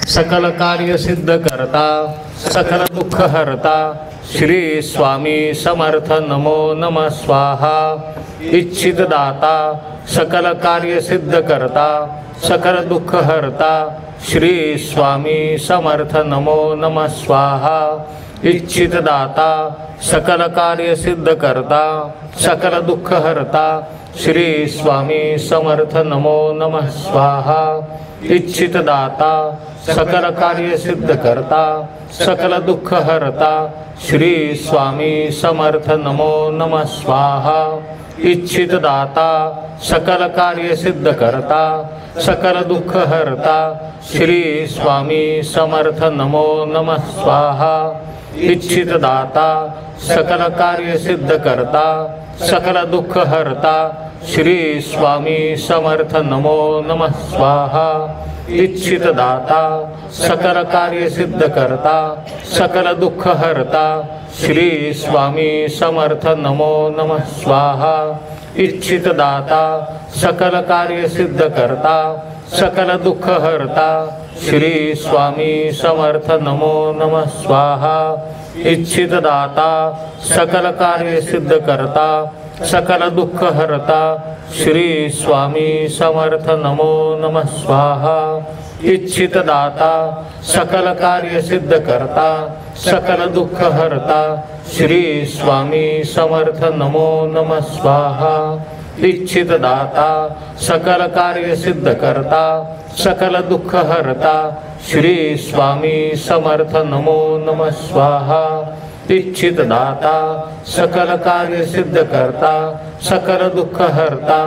S5: सकल कार्य सिद्ध करता, सकल दुःख हरता, श्री स्वामी समर्थ नमो नमः स्वाहा. इच्छित दाता सकल कार्य सिद्ध करता, सकल दुःख हरता, श्री स्वामी समर्थ नमो नमः स्वाहा. इच्छित दाता सकल कार्य सिद्ध करता, सकल दुःख हरता, श्री स्वामी समर्थ नमो नमः स्वाहा. इच्छित दाता सकल कार्य सिद्ध करता, सकल दुःख हरता, श्री स्वामी समर्थ नमो नमः स्वाहा. इच्छित दाता सकल कार्य सिद्ध करता, सकल दुःख हरता, श्री स्वामी समर्थ नमो नमः स्वाहा. इच्छित दाता सकल कार्य सिद्ध करता, सकल दुःख हरता, श्री स्वामी समर्थ नमो नमः स्वाहा. इच्छित दाता सकल कार्य सिद्ध करता, सकल दुःख हरता, श्री स्वामी समर्थ नमो नमः स्वाहा. इच्छित दाता सकल कार्य सिद्ध करता, सकल दुःख हरता, श्री स्वामी समर्थ नमो नमः स्वाहा. इच्छित दाता सकल कार्य सिद्ध करता, सकल दुःख हरता, श्री स्वामी समर्थ नमो नमः स्वाहा. इच्छित दाता सकल कार्य सिद्ध करता, सकल दुःख हरता, श्री स्वामी समर्थ नमो नमः स्वाहा. इच्छित दाता सकल कार्य सिद्ध करता, सकल दुःख हरता, श्री स्वामी समर्थ नमो नमः स्वाहा. इच्छित दाता सकल कार्य सिद्ध करता सकल दुःख हरता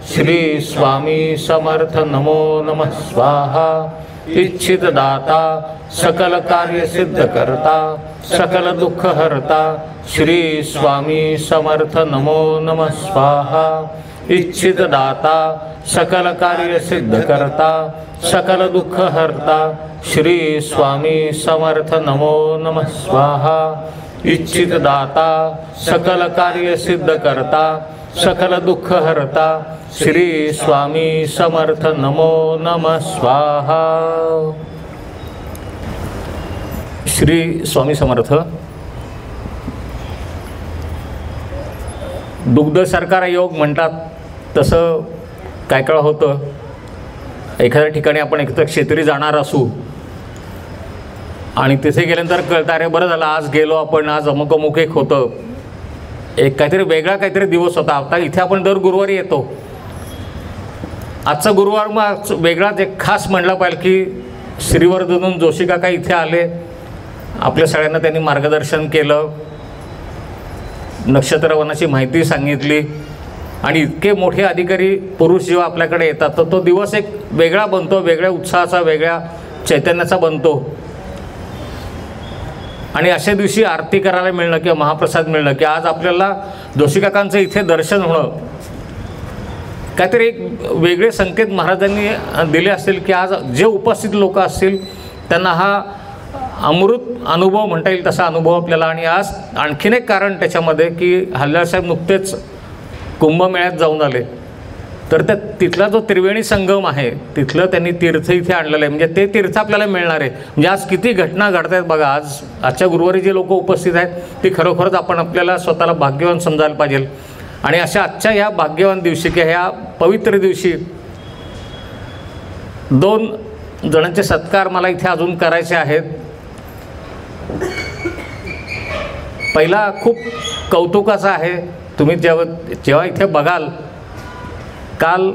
S5: श्री स्वामी समर्थ नमो नमः स्वाहा इच्छित दाता सकल कार्य सिद्ध करता सकल दुःख हरता श्री स्वामी समर्थ नमो नमः स्वाहा इच्छित दाता सकल कार्य सिद्ध करता सकल दुःख हरता श्री स्वामी समर्थ नमो नमः स्वाहा इच्छित दाता सकल कार्य सिद्ध करता सकल दुःख हरता श्री स्वामी समर्थ नमो नमः स्वाहा. श्री स्वामी समर्थ. दुग्ध सरकार योग म्हणतात तसं काय काळ होतं, एखाद्या ठिकाणी आपण एखाद्या क्षेत्री जाणार असू आणि तिथे गेल्यानंतर कळतं अरे बरं झालं आज गेलो आपण, आज अमुक अमुक एक होतं, एक काहीतरी वेगळा काहीतरी दिवस होता. आता इथे आपण दर गुरुवारी येतो, आजचा गुरुवार मग वेगळाच एक खास म्हणला पाहिजे की श्रीवर्धनहून जोशी काका इथे आले, आपल्या सगळ्यांना त्यांनी मार्गदर्शन केलं, नक्षत्रवनाची माहिती सांगितली आणि इतके मोठे अधिकारी पुरुष जेव्हा आपल्याकडे येतात तर तो दिवस एक वेगळा बनतो, वेगळ्या उत्साहाचा, वेगळ्या चैतन्याचा बनतो. आणि अशा दिवशी आरती करायला मिळणं किंवा महाप्रसाद मिळणं की आज आपल्याला जोशी काकांचं इथे दर्शन होणं, काहीतरी एक वेगळे संकेत महाराजांनी दिले असतील की आज जे उपस्थित लोक असतील त्यांना हा अमृत अनुभव म्हणता येईल तसा अनुभव आपल्याला. आणि आज आणखीन एक कारण त्याच्यामध्ये की हल्ल्यासाहेब नुकतेच कुंभमेळ्यात जाऊन आले, तर त्या तिथला जो त्रिवेणी संगम आहे तिथलं त्यांनी तीर्थ इथे आणलेलं आहे, म्हणजे ते तीर्थ आपल्याला मिळणार आहे. म्हणजे आज किती घटना घडत आहेत बघा, आजच्या गुरुवारी जे लोक उपस्थित आहेत ती खरोखरच आपण आपल्याला स्वतःला भाग्यवान समजायला पाहिजे. आणि अशा आजच्या ह्या भाग्यवान दिवशी किंवा ह्या पवित्र दिवशी 2 जणांचे सत्कार मला इथे अजून करायचे आहेत. पहिला खूप कौतुकाचा आहे, तुम्ही जेव्हा इथे बघाल, काल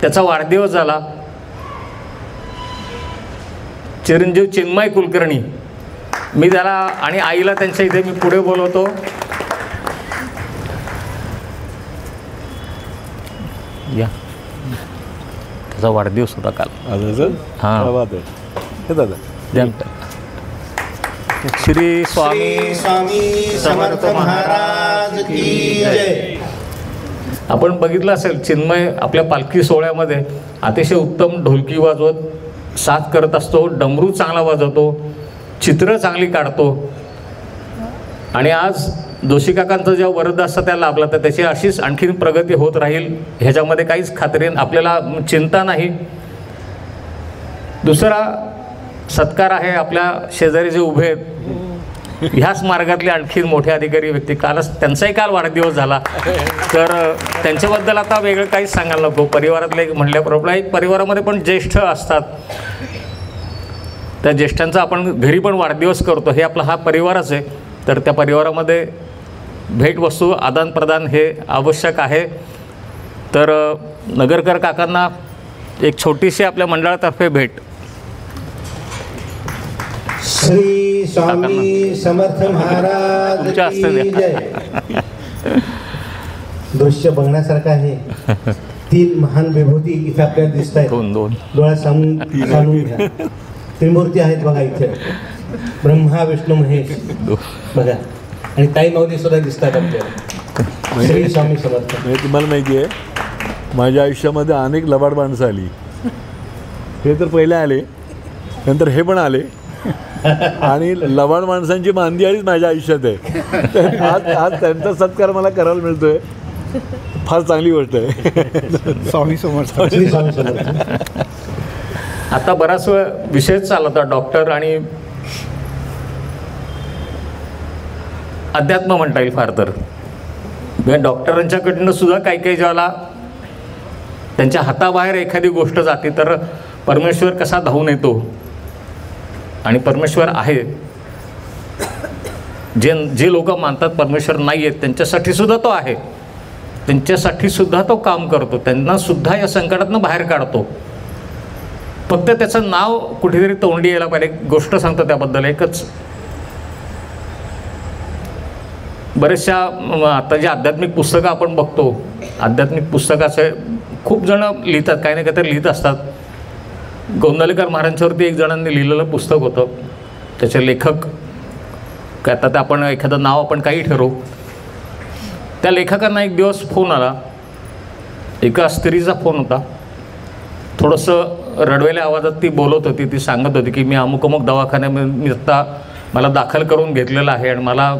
S5: त्याचा वाढदिवस झाला. चिरंजीव चिन्मय कुलकर्णी, मी त्याला आणि आईला त्यांच्या इथे मी पुढे बोलवतो. या त्याचा वाढदिवस होता काल. हां श्री स्वामी समर्थ महाराज की जय. आपण बघितलं असेल चिन्मय आपल्या पालखी सोहळ्यामध्ये अतिशय उत्तम ढोलकी वाजवत साथ करत असतो, डमरू चांगला वाजवतो, चित्र चांगली काढतो. आणि आज जोशी काकांचं जेव्हा वरद असतं त्याला लाभला तर त्याची अशीच आणखीन प्रगती होत राहील ह्याच्यामध्ये काहीच खात्री आपल्याला चिंता नाही. दुसरा सत्कार आहे आपल्या शेजारी जे उभे आहेत ह्याच मार्गातले आणखीन मोठे अधिकारी व्यक्ती, कालच त्यांचाही काल वाढदिवस झाला, तर त्यांच्याबद्दल आता वेगळं काहीच सांगायला नको. परिवारातले म्हटल्याप्रमाणे एक परिवारामध्ये पण ज्येष्ठ असतात, त्या ज्येष्ठांचा आपण घरी पण वाढदिवस करतो, हे आपला हा परिवारच आहे. तर त्या परिवारामध्ये भेटवस्तू आदानप्रदान हे आवश्यक आहे. तर नगरकर काकांना एक छोटीशी आपल्या मंडळातर्फे भेट.
S1: श्री स्वामी समर्थ महाराज की जय. दृश्य बघण्यासारखं आहे. 3 महान विभूती इथे आपल्याला दिसत आहेत.
S5: 2
S1: डोळ्यात सांगून घ्या. त्रिमूर्ती आहेत बघा इथे, ब्रह्मा विष्णू महेश बघा, आणि ताई माऊली सुद्धा दिसतात आपल्याला. श्री स्वामी समर्थ.
S4: म्हणजे तुम्हाला माहिती आहे माझ्या आयुष्यामध्ये अनेक लबाड माणसं आली, हे तर पहिले आले, नंतर हे पण आले, आणि लबाड माणसांची मांदियाळीच माझ्या आयुष्यात आहे. तर आज त्यांचा सत्कार मला करायला मिळतोय, फार चांगली गोष्ट आहे.
S6: स्वामी समर्थ.
S1: श्री स्वामी समर्थ.
S5: आता बराच वेळ विषय चालला होता डॉक्टर आणि अध्यात्म म्हणता येईल फार तर. डॉक्टरांच्याकडनं सुद्धा काही ज्याला त्यांच्या हाताबाहेर एखादी गोष्ट जाते तर परमेश्वर कसा धावून येतो, आणि परमेश्वर आहे. जे लोक मानतात परमेश्वर नाही आहेत त्यांच्यासाठी सुद्धा तो आहे, त्यांच्यासाठी सुद्धा तो काम करतो, त्यांना सुद्धा या संकटातनं बाहेर काढतो. फक्त त्याचं नाव कुठेतरी तोंडी यायला पाहिजे. गोष्ट सांगतो त्याबद्दल एकच. बरेचशा आता जे आध्यात्मिक पुस्तकं आपण बघतो, आध्यात्मिक पुस्तकाचे खूप जणं लिहितात, काही ना काहीतरी लिहित असतात. गोंंदवलेकर महाराजांच्यावरती एक जणांनी लिहिलेलं पुस्तक होतं. त्याचे लेखक काय, आता ते आपण एखादं नाव आपण काही ठरवू. त्या लेखकांना एक दिवस फोन आला. एका स्त्रीचा फोन होता. थोडंसं रडवेल्या आवाजात ती बोलत होती. ती सांगत होती की मी अमुक अमुक दवाखान्यामध्ये मी आत्ता मला दाखल करून घेतलेलं आहे आणि मला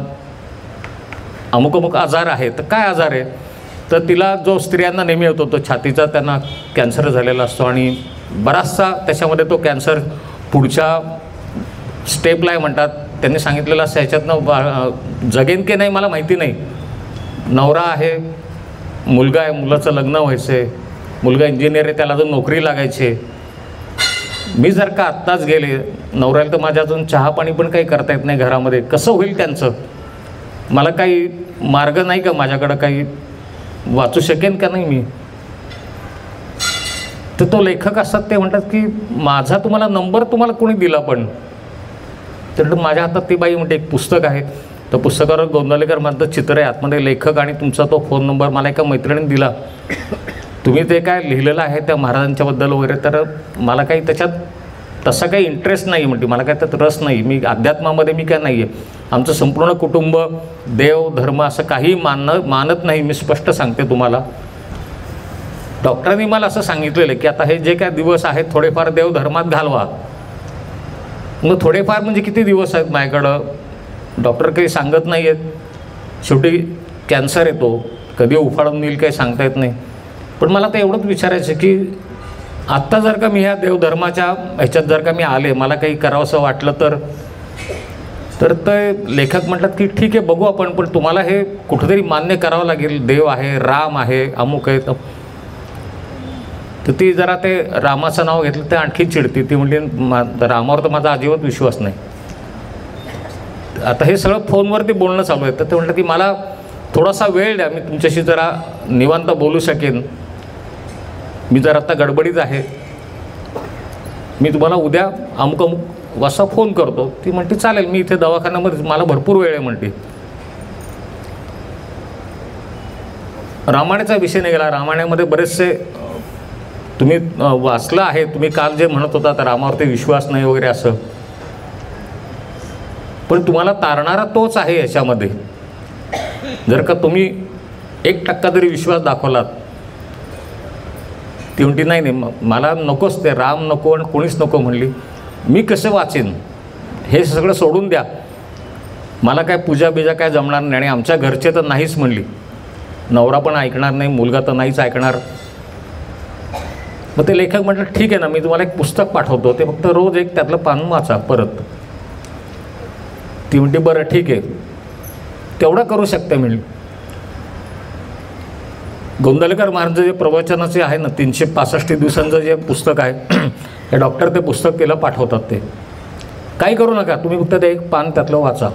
S5: अमुक अमुक आजार आहे. तर काय आजार आहे? तर तिला जो स्त्रियांना नेहमी होतो तो छातीचा त्यांना कॅन्सर झालेला असतो आणि बराचसा त्याच्यामध्ये तो कॅन्सर पुढच्या स्टेपला आहे म्हणतात. त्यांनी सांगितलेलं असं ह्याच्यातनं जगेन की नाही मला माहिती नाही. नवरा आहे, मुलगा आहे, मुलाचं लग्न व्हायचं आहे, मुलगा इंजिनियर आहे, त्याला अजून नोकरी लागायची. मी जर का आत्ताच गेले, नवऱ्याला तर माझ्या अजून चहा पाणी पण काही करता येत नाही घरामध्ये, कसं होईल त्यांचं? मला काही मार्ग नाही का माझ्याकडं, काही वाचू शकेन का नाही मी? तर तो लेखक असतात ते म्हणतात की माझा तुम्हाला नंबर तुम्हाला कोणी दिला? पण तर माझ्या हातात ती बाई म्हणते एक पुस्तक आहे. तर पुस्तकावर गोंंदवलेकर माझं चित्र आहे, आतमध्ये लेखक आणि तुमचा तो फोन नंबर मला एका मैत्रिणीने दिला. तुम्ही ते काय लिहिलेलं आहे त्या महाराजांच्याबद्दल वगैरे, तर मला काही त्याच्यात तसा काही इंटरेस्ट नाही म्हणते, मला काय त्यात रस नाही, मी अध्यात्मामध्ये मी काय नाही आहे. आमचं संपूर्ण कुटुंब देव धर्म असं काही मानत नाही. मी स्पष्ट सांगते तुम्हाला. डॉक्टरांनी मला असं सांगितलेलं की आता हे जे काय दिवस आहेत थोडेफार देवधर्मात घालवा. मग थोडेफार म्हणजे किती दिवस आहेत माझ्याकडं? डॉक्टर काही सांगत नाही आहेत. शेवटी कॅन्सर येतो, कधी उफाळून येईल काही सांगता येत नाही. पण मला तर एवढंच विचारायचं की आत्ता जर का मी ह्या देवधर्माच्या ह्याच्यात जर का मी आले, मला काही करावंसं वाटलं तर ते लेखक म्हणतात की ठीक आहे बघू आपण, पण तुम्हाला हे कुठेतरी मान्य करावं लागेल. देव आहे, राम आहे, अमुक आहे. तर ती जरा ते रामाचं नाव घेतलं ते आणखी चिडती. ती म्हणली रामावर तर माझा अजिबात विश्वास नाही. आता हे सगळं फोनवरती बोलणं चालू आहे. तर ते म्हटलं की मला थोडासा वेळ द्या, मी तुमच्याशी जरा निवांत बोलू शकेन. मी जर आता गडबडीत आहे, मी तुम्हाला उद्या अमुक अमुक वाजता फोन करतो. ती म्हणते चालेल, मी इथे दवाखान्यामध्ये मला भरपूर वेळ आहे म्हणते. रामायणाचा विषय निघाला. रामायणामध्ये बरेचसे तुम्ही वाचलं आहे, तुम्ही काल जे म्हणत होता तर रामावरती विश्वास नाही वगैरे असं, पण तुम्हाला तारणारा तोच आहे याच्यामध्ये. जर का तुम्ही 1% तरी विश्वास दाखवलात. ती म्हणती नाही नाही मला नकोच ते राम नको आणि कोणीच नको म्हणली. मी कसं वाचेन? हे सगळं सोडून द्या, मला काय पूजा बिजा काय जमणार नाही आणि आमच्या घरचे तर नाहीच म्हणली. नवरा पण ऐकणार नाही, मुलगा तर नाहीच ऐकणार. मग ते लेखक म्हटलं ठीक आहे ना, मी तुम्हाला एक पुस्तक पाठवतो, ते फक्त रोज एक त्यातलं पान वाचा परत. ती म्हणते बरं ठीक आहे, तेवढं करू शकते म्हणली. गोंंदवलेकर महाराजांचं जे प्रवचनाचे आहे ना 365 दिवसांचं जे पुस्तक आहे, हे डॉक्टर ते पुस्तक तिला पाठवतात. ते काही करू नका, तुम्ही फक्त ते एक पान त्यातलं वाचा.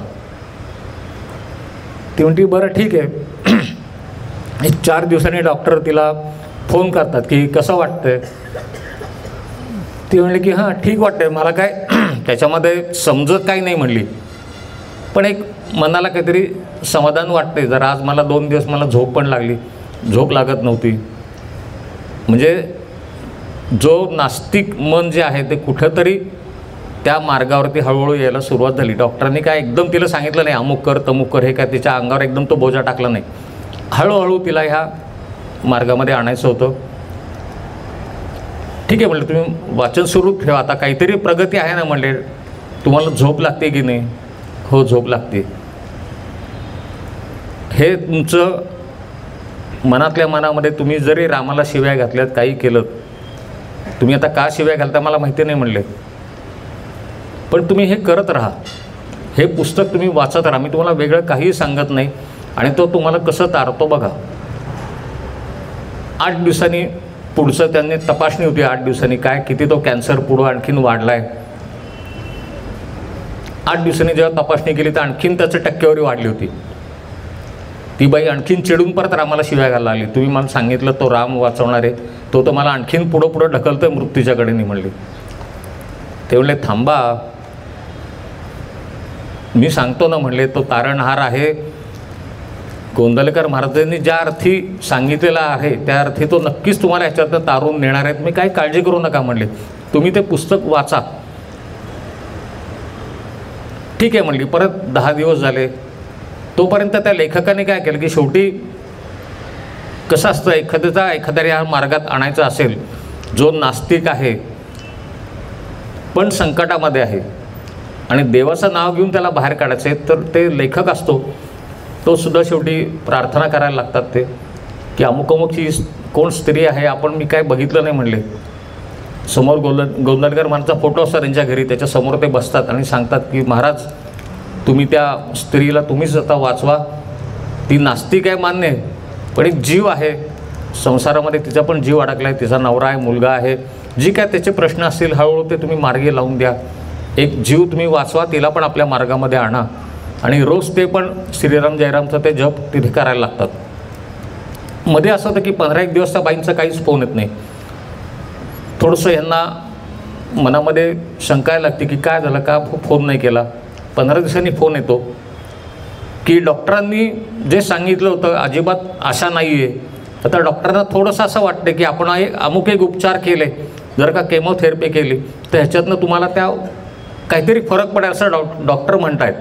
S5: ती म्हणते बरं ठीक आहे. एक 4 दिवसांनी डॉक्टर तिला फोन करतात की कसं वाटतंय? ती म्हणली की हां ठीक वाटतंय, मला काय त्याच्यामध्ये समजत काही नाही म्हणली, पण एक मनाला काहीतरी समाधान वाटते. जर आज मला 2 दिवस मला झोप पण लागली, झोप लागत नव्हती. म्हणजे जो नास्तिक मन जे आहे ते कुठंतरी त्या मार्गावरती हळूहळू यायला सुरुवात झाली. डॉक्टरांनी काय एकदम तिला सांगितलं नाही अमुक कर तमुक कर, हे काय तिच्या अंगावर एकदम तो बोजा टाकला नाही. हळूहळू तिला ह्या मार्गामध्ये आणायचं होतं. ठीक आहे म्हणलं, तुम्ही वाचन सुरू ठेवा, आता काहीतरी प्रगती आहे ना म्हणले. तुम्हाला झोप लागते की नाही? हो झोप लागते. हे तुमचं मनातल्या मनामध्ये तुम्ही जरी रामाला शिव्या घातल्यात, काही केलं, तुम्ही आता का शिव्या घालता मला माहिती नाही म्हणले, पण तुम्ही हे करत राहा. हे पुस्तक तुम्ही वाचत राहा. मी तुम्हाला वेगळं काहीही सांगत नाही. आणि तो तुम्हाला कसं तारतो बघा. 8 दिवसांनी पुढचं त्यांनी तपासणी होती. 8 दिवसांनी काय किती तो कॅन्सर पुढं आणखीन वाढला आहे. 8 दिवसांनी जेव्हा तपासणी केली तर आणखीन त्याची टक्केवारी वाढली होती. ती बाई आणखीन चिडून परत रामाला शिव्या घालायला लागली. तुम्ही मला सांगितलं तो राम वाचवणार आहे, तो तर मला आणखीन पुढं पुढं ढकलतोय मृत्यूच्याकडे नाही म्हणली. ते म्हणले थांबा, मी सांगतो ना म्हणले, तो तारणहार आहे, गोंदवलेकर महाराजांनी ज्या अर्थी सांगितलेला आहे त्या अर्थी तो नक्कीच तुम्हाला ह्याच्यातनं तारून नेणार आहेत. मी काही काळजी करू नका म्हणले, तुम्ही ते पुस्तक वाचा. ठीक आहे म्हणली. परत 10 दिवस झाले. तोपर्यंत त्या लेखकाने काय केलं की शेवटी कसं असतं, एखाद्या या मार्गात आणायचा असेल जो नास्तिक आहे पण संकटामध्ये आहे आणि देवाचं नाव घेऊन त्याला बाहेर काढायचं आहे, तर ते लेखक असतो तो सुद्धा शेवटी प्रार्थना करायला लागतात ते की अमुक अमुकची कोण स्त्री आहे, आपण मी काय बघितलं नाही म्हणले. समोर गोंदवलेकर महाराजचा फोटो असतात त्यांच्या घरी, त्याच्यासमोर ते बसतात आणि सांगतात की महाराज तुम्ही त्या स्त्रीला तुम्हीच आता वाचवा. ती नास्तिक आहे मान्य आहे, पण एक जीव आहे संसारामध्ये, तिचा पण जीव अडकला आहे, तिचा नवरा आहे, मुलगा आहे, जी काय त्याचे प्रश्न असतील हळूहळू ते तुम्ही मार्गी लावून द्या. एक जीव तुम्ही वाचवा, तिला पण आपल्या मार्गामध्ये आणा. आणि रोज ते पण श्रीराम जयरामचं ते जप तिथे करायला लागतात. मध्ये असं होतं की 15-1 दिवस त्या बाईंचा काहीच फोन येत नाही. थोडंसं यांना मनामध्ये शंका लागते की काय झालं, का फोन नाही केला. 15 दिवसांनी फोन येतो की डॉक्टरांनी जे सांगितलं होतं अजिबात आशा नाही आहे. आता डॉक्टरांना थोडंसं असं वाटतं की आपण अमुक एक उपचार केले, जर का केमोथेरपी केली तर ह्याच्यातनं तुम्हाला त्या काहीतरी फरक पडेल असं डॉक्टर म्हणत आहेत.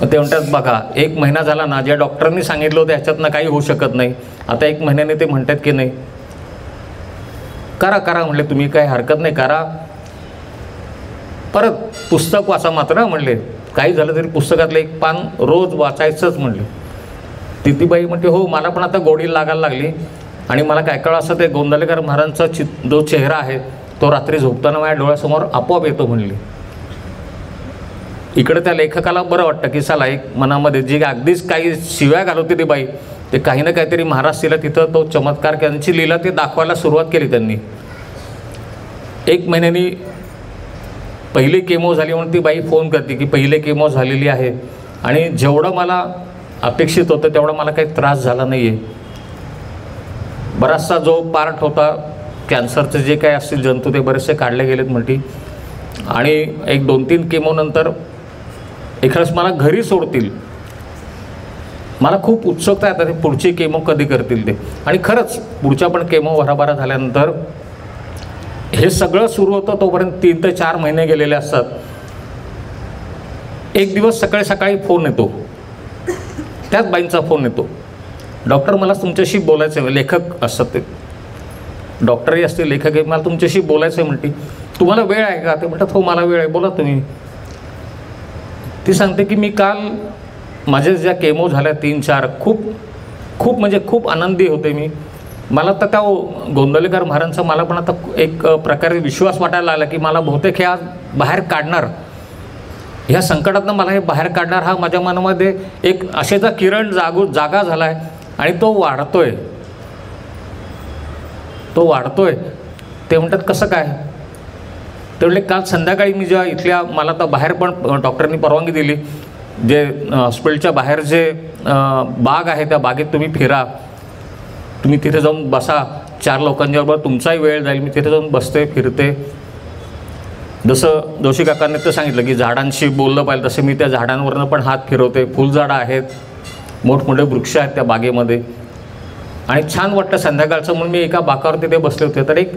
S5: ते म्हणतात बघा 1 महिना झाला ना, ज्या डॉक्टरांनी सांगितलं होतं ह्याच्यातनं काही होऊ शकत नाही, आता 1 महिन्याने ते म्हणतात की नाही करा म्हणले, तुम्ही काही हरकत नाही करा. परत पुस्तक वाचा मात्र म्हणले, काही झालं तरी पुस्तकातलं 1 पान रोज वाचायचंच म्हणले. ती बाई म्हणते हो मला पण आता गोडी लागायला लागली आणि मला काय कळ असं ते गोंदवलेकर महाराजांचा जो चेहरा आहे तो रात्री झोपताना माझ्या डोळ्यासमोर आपोआप येतो म्हणली. इकडे त्या लेखकाला बरं वाटतं की चला एक मनामध्ये जी अगदीच काही शिव्या घालवते ती बाई, ते काही ना काहीतरी महाराज तिला तिथं तो चमत्कार त्यांची लीला ते दाखवायला सुरुवात केली त्यांनी. 1 महिन्यानी पहिली केमो झाली म्हणून ती बाई फोन करते की पहिली केमो झालेली आहे आणि जेवढं मला अपेक्षित होतं तेवढा मला काही त्रास झाला नाही आहे. बराचसा जो पार्ट होता कॅन्सरचे जे काही असतील जंतू ते बरेचसे काढले गेलेत म्हणती. आणि 1-2-3 केमोनंतर एखाद्यास मला घरी सोडतील. मला खूप उत्सुकता आहे आता ते पुढची केमो कधी करतील ते. आणि खरंच पुढच्या पण केमो भराभरा झाल्यानंतर हे सगळं सुरू होतं तोपर्यंत 3 ते 4 महिने गेलेले असतात. एक दिवस सकाळी फोन येतो, त्याच बाईंचा फोन येतो, डॉक्टर मला तुमच्याशी बोलायचं आहे. लेखक असतात ते, डॉक्टरही असते लेखकही, मला तुमच्याशी बोलायचं आहे म्हणते. तुम्हाला वेळ आहे का? ते म्हणतात हो मला वेळ आहे, बोला तुम्ही. ती सांगते की मी काल माझ्या ज्या केमो झाल्या 3-4 खूप म्हणजे खूप आनंदी होते मी. मला तर त्या गोंदवलेकर महाराजांचा मला पण आता एक प्रकारे विश्वास वाटायला लागला की मला बहुतेक ह्या बाहेर काढणार, ह्या संकटातनं मला हे बाहेर काढणार हा माझ्या मनामध्ये एक आशेचा किरण जागा झाला आहे आणि तो वाढतोय. ते म्हणतात कसं काय? ते म्हणले काल संध्याकाळी मी जेव्हा इथल्या मला तर बाहेर पण डॉक्टरांनी परवानगी दिली, जे हॉस्पिटलच्या बाहेर जे बाग आहे त्या बागेत तुम्ही फिरा, तुम्ही तिथे जाऊन बसा, 4 लोकांच्याबरोबर तुमचाही वेळ जाईल. मी तिथे जाऊन बसते फिरते. जसं जोशी काकांनी तर सांगितलं की झाडांशी बोललं पाहिजे, तसे मी त्या झाडांवरनं पण हात फिरवते. फुलझाडं आहेत, मोठमोठे वृक्ष आहेत त्या बागेमध्ये आणि छान वाटतं संध्याकाळचं. म्हणून मी एका बाकावर तिथे बसले होते तर एक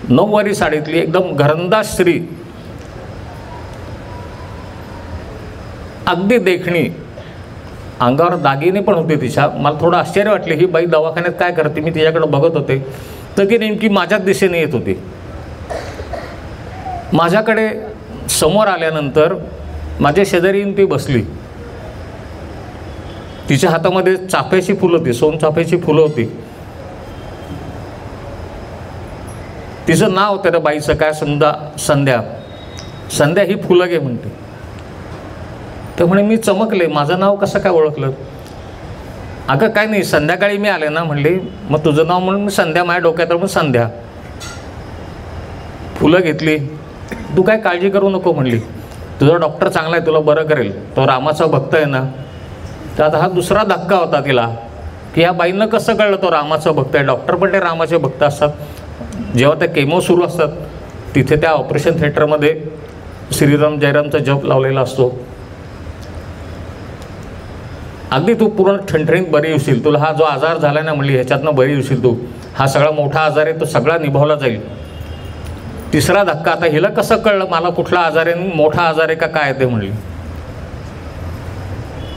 S5: 9वारी साडीतली एकदम घरंदाज स्त्री, अगदी देखणी, अंगावर दागिने पण होते तिच्या. मला थोडं आश्चर्य वाटले ही बाई दवाखान्यात काय करते. मी तिच्याकडे बघत होते तर ती नेमकी माझ्याच दिशेने येत होती. माझ्याकडे समोर आल्यानंतर माझ्या शेजारी येऊन ती बसली. तिच्या हातामध्ये चाफ्याची फुलं होती, सोनचाफ्याची फुलं होती. तिचं नाव होतं त्या बाईचं काय संध्या ही फुलं घे म्हणते. तर म्हणे मी चमकले, माझं नाव कसं काय ओळखलं? अगं काय नाही, संध्याकाळी मी आले ना म्हणली, मग तुझं नाव म्हणून मी संध्या, माझ्या डोक्यात म्हणून संध्या. फुलं घेतली. तू काय काळजी करू नको म्हणली, तुझा डॉक्टर चांगला आहे, तुला बरं करेल, तो रामाचा भक्त आहे ना. तर आता हा दुसरा धक्का होता तिला की ह्या बाईंना कसं कळलं तो रामाचा भक्त आहे. डॉक्टर पण ते रामाचे भक्त असतात. जेव्हा त्या केमो सुरू असतात तिथे त्या ऑपरेशन थिएटरमध्ये श्रीराम जयरामचा जप लावलेला असतो. अगदी तू पूर्ण ठणठणीत बरी होशील, तुला हा जो आजार झाला ना म्हणली ह्याच्यातनं बरी होशील तू, हा सगळा मोठा आजार आहे तो सगळा निभावला जाईल. तिसरा धक्का, आता हिला कसं कळलं मला कुठला आजार आहे, मोठा आजार आहे का काय ते म्हणली.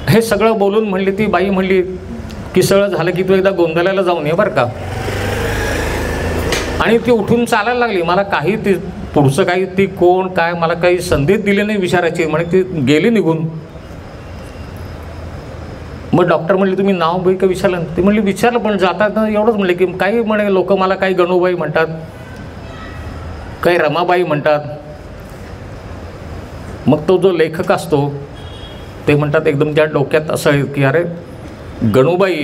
S5: हे सगळं बोलून म्हणली ती बाई म्हणली की सगळं झालं की तू एकदा गोंधळाला जाऊन ये बरं का. आणि ती उठून चालायला लागली. मला काही ती पुढचं काही ती कोण काय मला काही संधीच दिली नाही विचारायची, म्हणजे ती गेली निघून. मग डॉक्टर म्हणले तुम्ही नाव बाई का विचारलं, ती म्हणली विचारलं पण जातात ना एवढंच म्हणले की काही म्हणे लोक मला काही गणूबाई म्हणतात, काही रमाबाई म्हणतात. मग तो जो लेखक असतो ते म्हणतात एकदम त्या डोक्यात असं आहे की अरे गणूबाई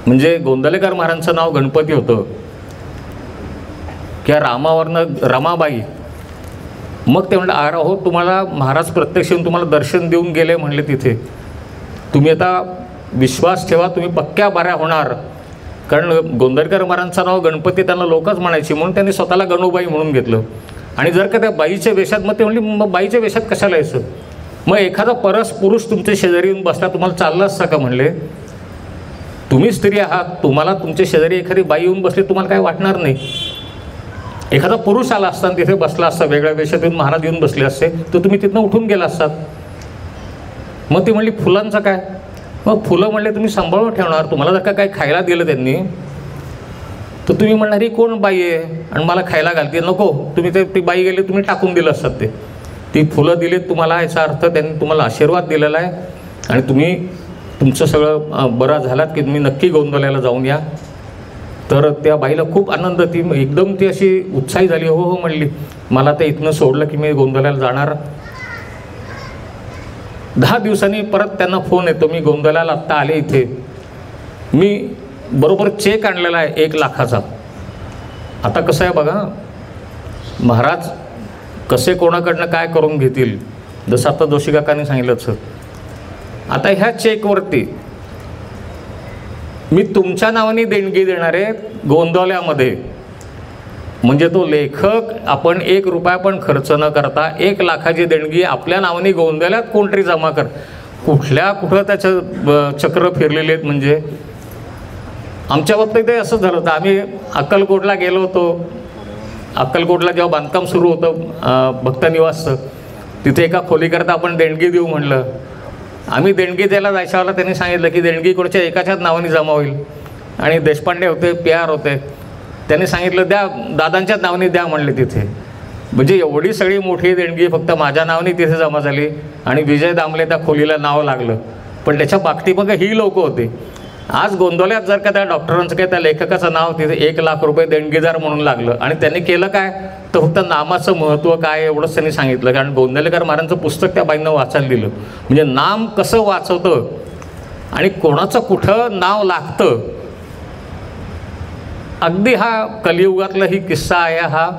S5: म्हणजे गोंदवलेकर महाराजांचं नाव गणपती होतं किंवा रामावरनं रमाबाई. मग ते म्हणलं अरे हो तुम्हाला महाराज प्रत्यक्ष येऊन तुम्हाला दर्शन देऊन गेले म्हणले तिथे, तुम्ही आता विश्वास ठेवा तुम्ही पक्क्या बऱ्या होणार. कारण गोंदवलेकर महाराजांचं नाव गणपती त्यांना लोकच म्हणायची म्हणून त्यांनी स्वतःला गणूबाई म्हणून घेतलं. आणि जर का त्या बाईच्या वेशात, मग ते म्हणली मग बाईच्या वेशात कशाला यायचं, मग एखादा परस पुरुष तुमच्या शेजारी येऊन बसला तुम्हाला चाललं असतं का म्हणले, तुम्ही स्त्री आहात, तुम्हाला तुमच्या शेजारी एखादी बाई येऊन बसली तुम्हाला काय वाटणार नाही. एखादा पुरुष आला असता तिथे बसला असता वेगळ्या वेशात येऊन महाराज येऊन बसले असते तर तुम्ही तिथनं उठून गेला असतात. मग ती म्हणली फुलांचं काय, मग फुलं म्हणले तुम्ही सांभाळून ठेवणार, तुम्हाला जर का काही खायला दिलं त्यांनी तर तुम्ही म्हणणार ही कोण बाई आहे आणि मला खायला घालते, नको तुम्ही ते ती बाई गेली तुम्ही टाकून दिलं असतात. ते ती फुलं दिलीत तुम्हाला, याचा अर्थ त्यांनी तुम्हाला आशीर्वाद दिलेला आहे आणि तुम्ही तुमचं सगळं बरं झालात की तुम्ही नक्की गोंदवल्याला जाऊन या. तर त्या बाईला खूप आनंद, ती एकदम ती अशी उत्साही झाली. हो हो म्हणली मला ते इथनं सोडलं की मी गोंदवल्याला जाणार. 10 दिवसांनी परत त्यांना फोन येतो मी गोंदवल्याला आत्ता आले इथे, मी बरोबर चेक आणलेला आहे 1 लाखाचा. आता कसं आहे बघा महाराज कसे कोणाकडनं काय करून घेतील, जसं आता जोशी काकांनी सांगितलंच. आता ह्या चेकवरती मी तुमच्या नावाने देणगी देणार आहे गोंदवल्यामध्ये, म्हणजे तो लेखक आपण 1 रुपया पण खर्च न करता 1 लाखाची देणगी आपल्या नावाने गोंदवल्यात कोणतरी जमा कर. कुठं त्याचं चक्र फिरलेले आहेत. म्हणजे आमच्या बाबतीत ते असं झालं होतं, आम्ही अक्कलकोटला गेलो होतो. अक्कलकोटला जेव्हा बांधकाम सुरू होतं भक्तनिवासचं, तिथे एका खोलीकरता आपण देणगी देऊ म्हणलं. आम्ही देणगी द्यायला जायच्या वेळेला त्यांनी सांगितलं की देणगी कोणाच्या एकाच्याच नावाने जमा होईल. आणि देशपांडे होते, PR होते, त्यांनी सांगितलं द्या दादांच्याच नावाने द्या म्हणले तिथे. म्हणजे एवढी सगळी मोठी देणगी फक्त माझ्या नावाने तिथे जमा झाली आणि विजय दामले त्या खोलीला नाव लागलं. पण त्याच्या पाठीमागे ही लोक होते. आज गोंदवल्यात जर का त्या डॉक्टरांचं काय त्या लेखकाचं नाव तिथे 1 लाख रुपये देणगीदार म्हणून लागलं आणि त्यांनी केलं काय तर फक्त नामाचं महत्त्व काय एवढंच त्यांनी सांगितलं. कारण गोंदवलेकर महाराजांचं पुस्तक त्या बाईंना वाचायला दिलं. म्हणजे नाम कसं वाचवतं आणि कोणाचं कुठं नाव लागतं, अगदी हा कलियुगातला ही किस्सा आहे. हा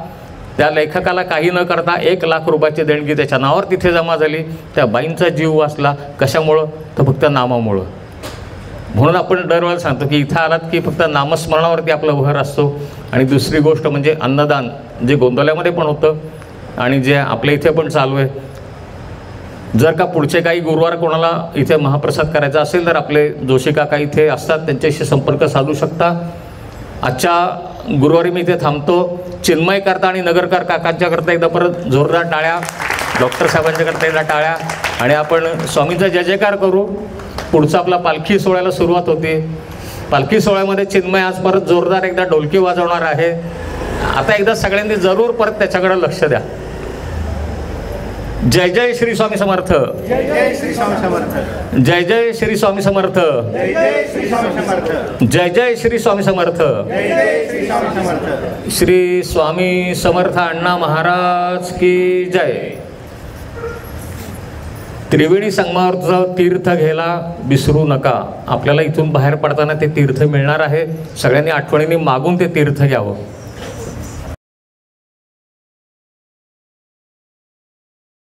S5: त्या लेखकाला काही न करता 1 लाख रुपयाची देणगी त्याच्या नावावर तिथे जमा झाली. त्या बाईंचा जीव वाचला. कशामुळं तर फक्त नामामुळं. म्हणून आपण दरवेळेला सांगतो की इथं आलात की फक्त नामस्मरणावरती आपला भर असतो. आणि दुसरी गोष्ट म्हणजे अन्नदान, जे गोंदवल्यामध्ये पण होतं आणि जे आपल्या इथे पण चालू आहे. जर का पुढचे काही गुरुवार कोणाला इथे महाप्रसाद करायचा असेल तर आपले जोशी काका इथे असतात, त्यांच्याशी संपर्क साधू शकता. आजच्या गुरुवारी मी इथे थांबतो. चिन्मयकरता आणि नगरकर काकांच्याकरता एकदा परत जोरदार टाळ्या, डॉक्टर साहेबांच्याकरता एकदा टाळ्या. आणि आपण स्वामींचा जय जयकार करू. पुढचा आपला पालखी सोहळ्याला सुरुवात होते. पालखी सोहळ्यामध्ये चिन्मय आज परत जोरदार एकदा ढोलकी वाजवणार आहे. आता एकदा सगळ्यांनी जरूर परत त्याच्याकडे लक्ष द्या. जय जय श्री स्वामी समर्थ.
S1: जय जय श्री स्वामी समर्थ.
S5: जय जय श्री स्वामी समर्थ.
S1: जय जय श्री स्वामी समर्थ.
S5: जय जय श्री स्वामी समर्थ.
S1: जय जय श्री स्वामी समर्थ.
S5: श्री स्वामी समर्थ अण्णा महाराज की जय. त्रिवेणी संगमावरचं तीर्थ घ्यायला विसरू नका. आपल्याला इथून बाहेर पडताना ते तीर्थ मिळणार आहे. सगळ्यांनी आठवणीने मागून ते तीर्थ घ्यावं.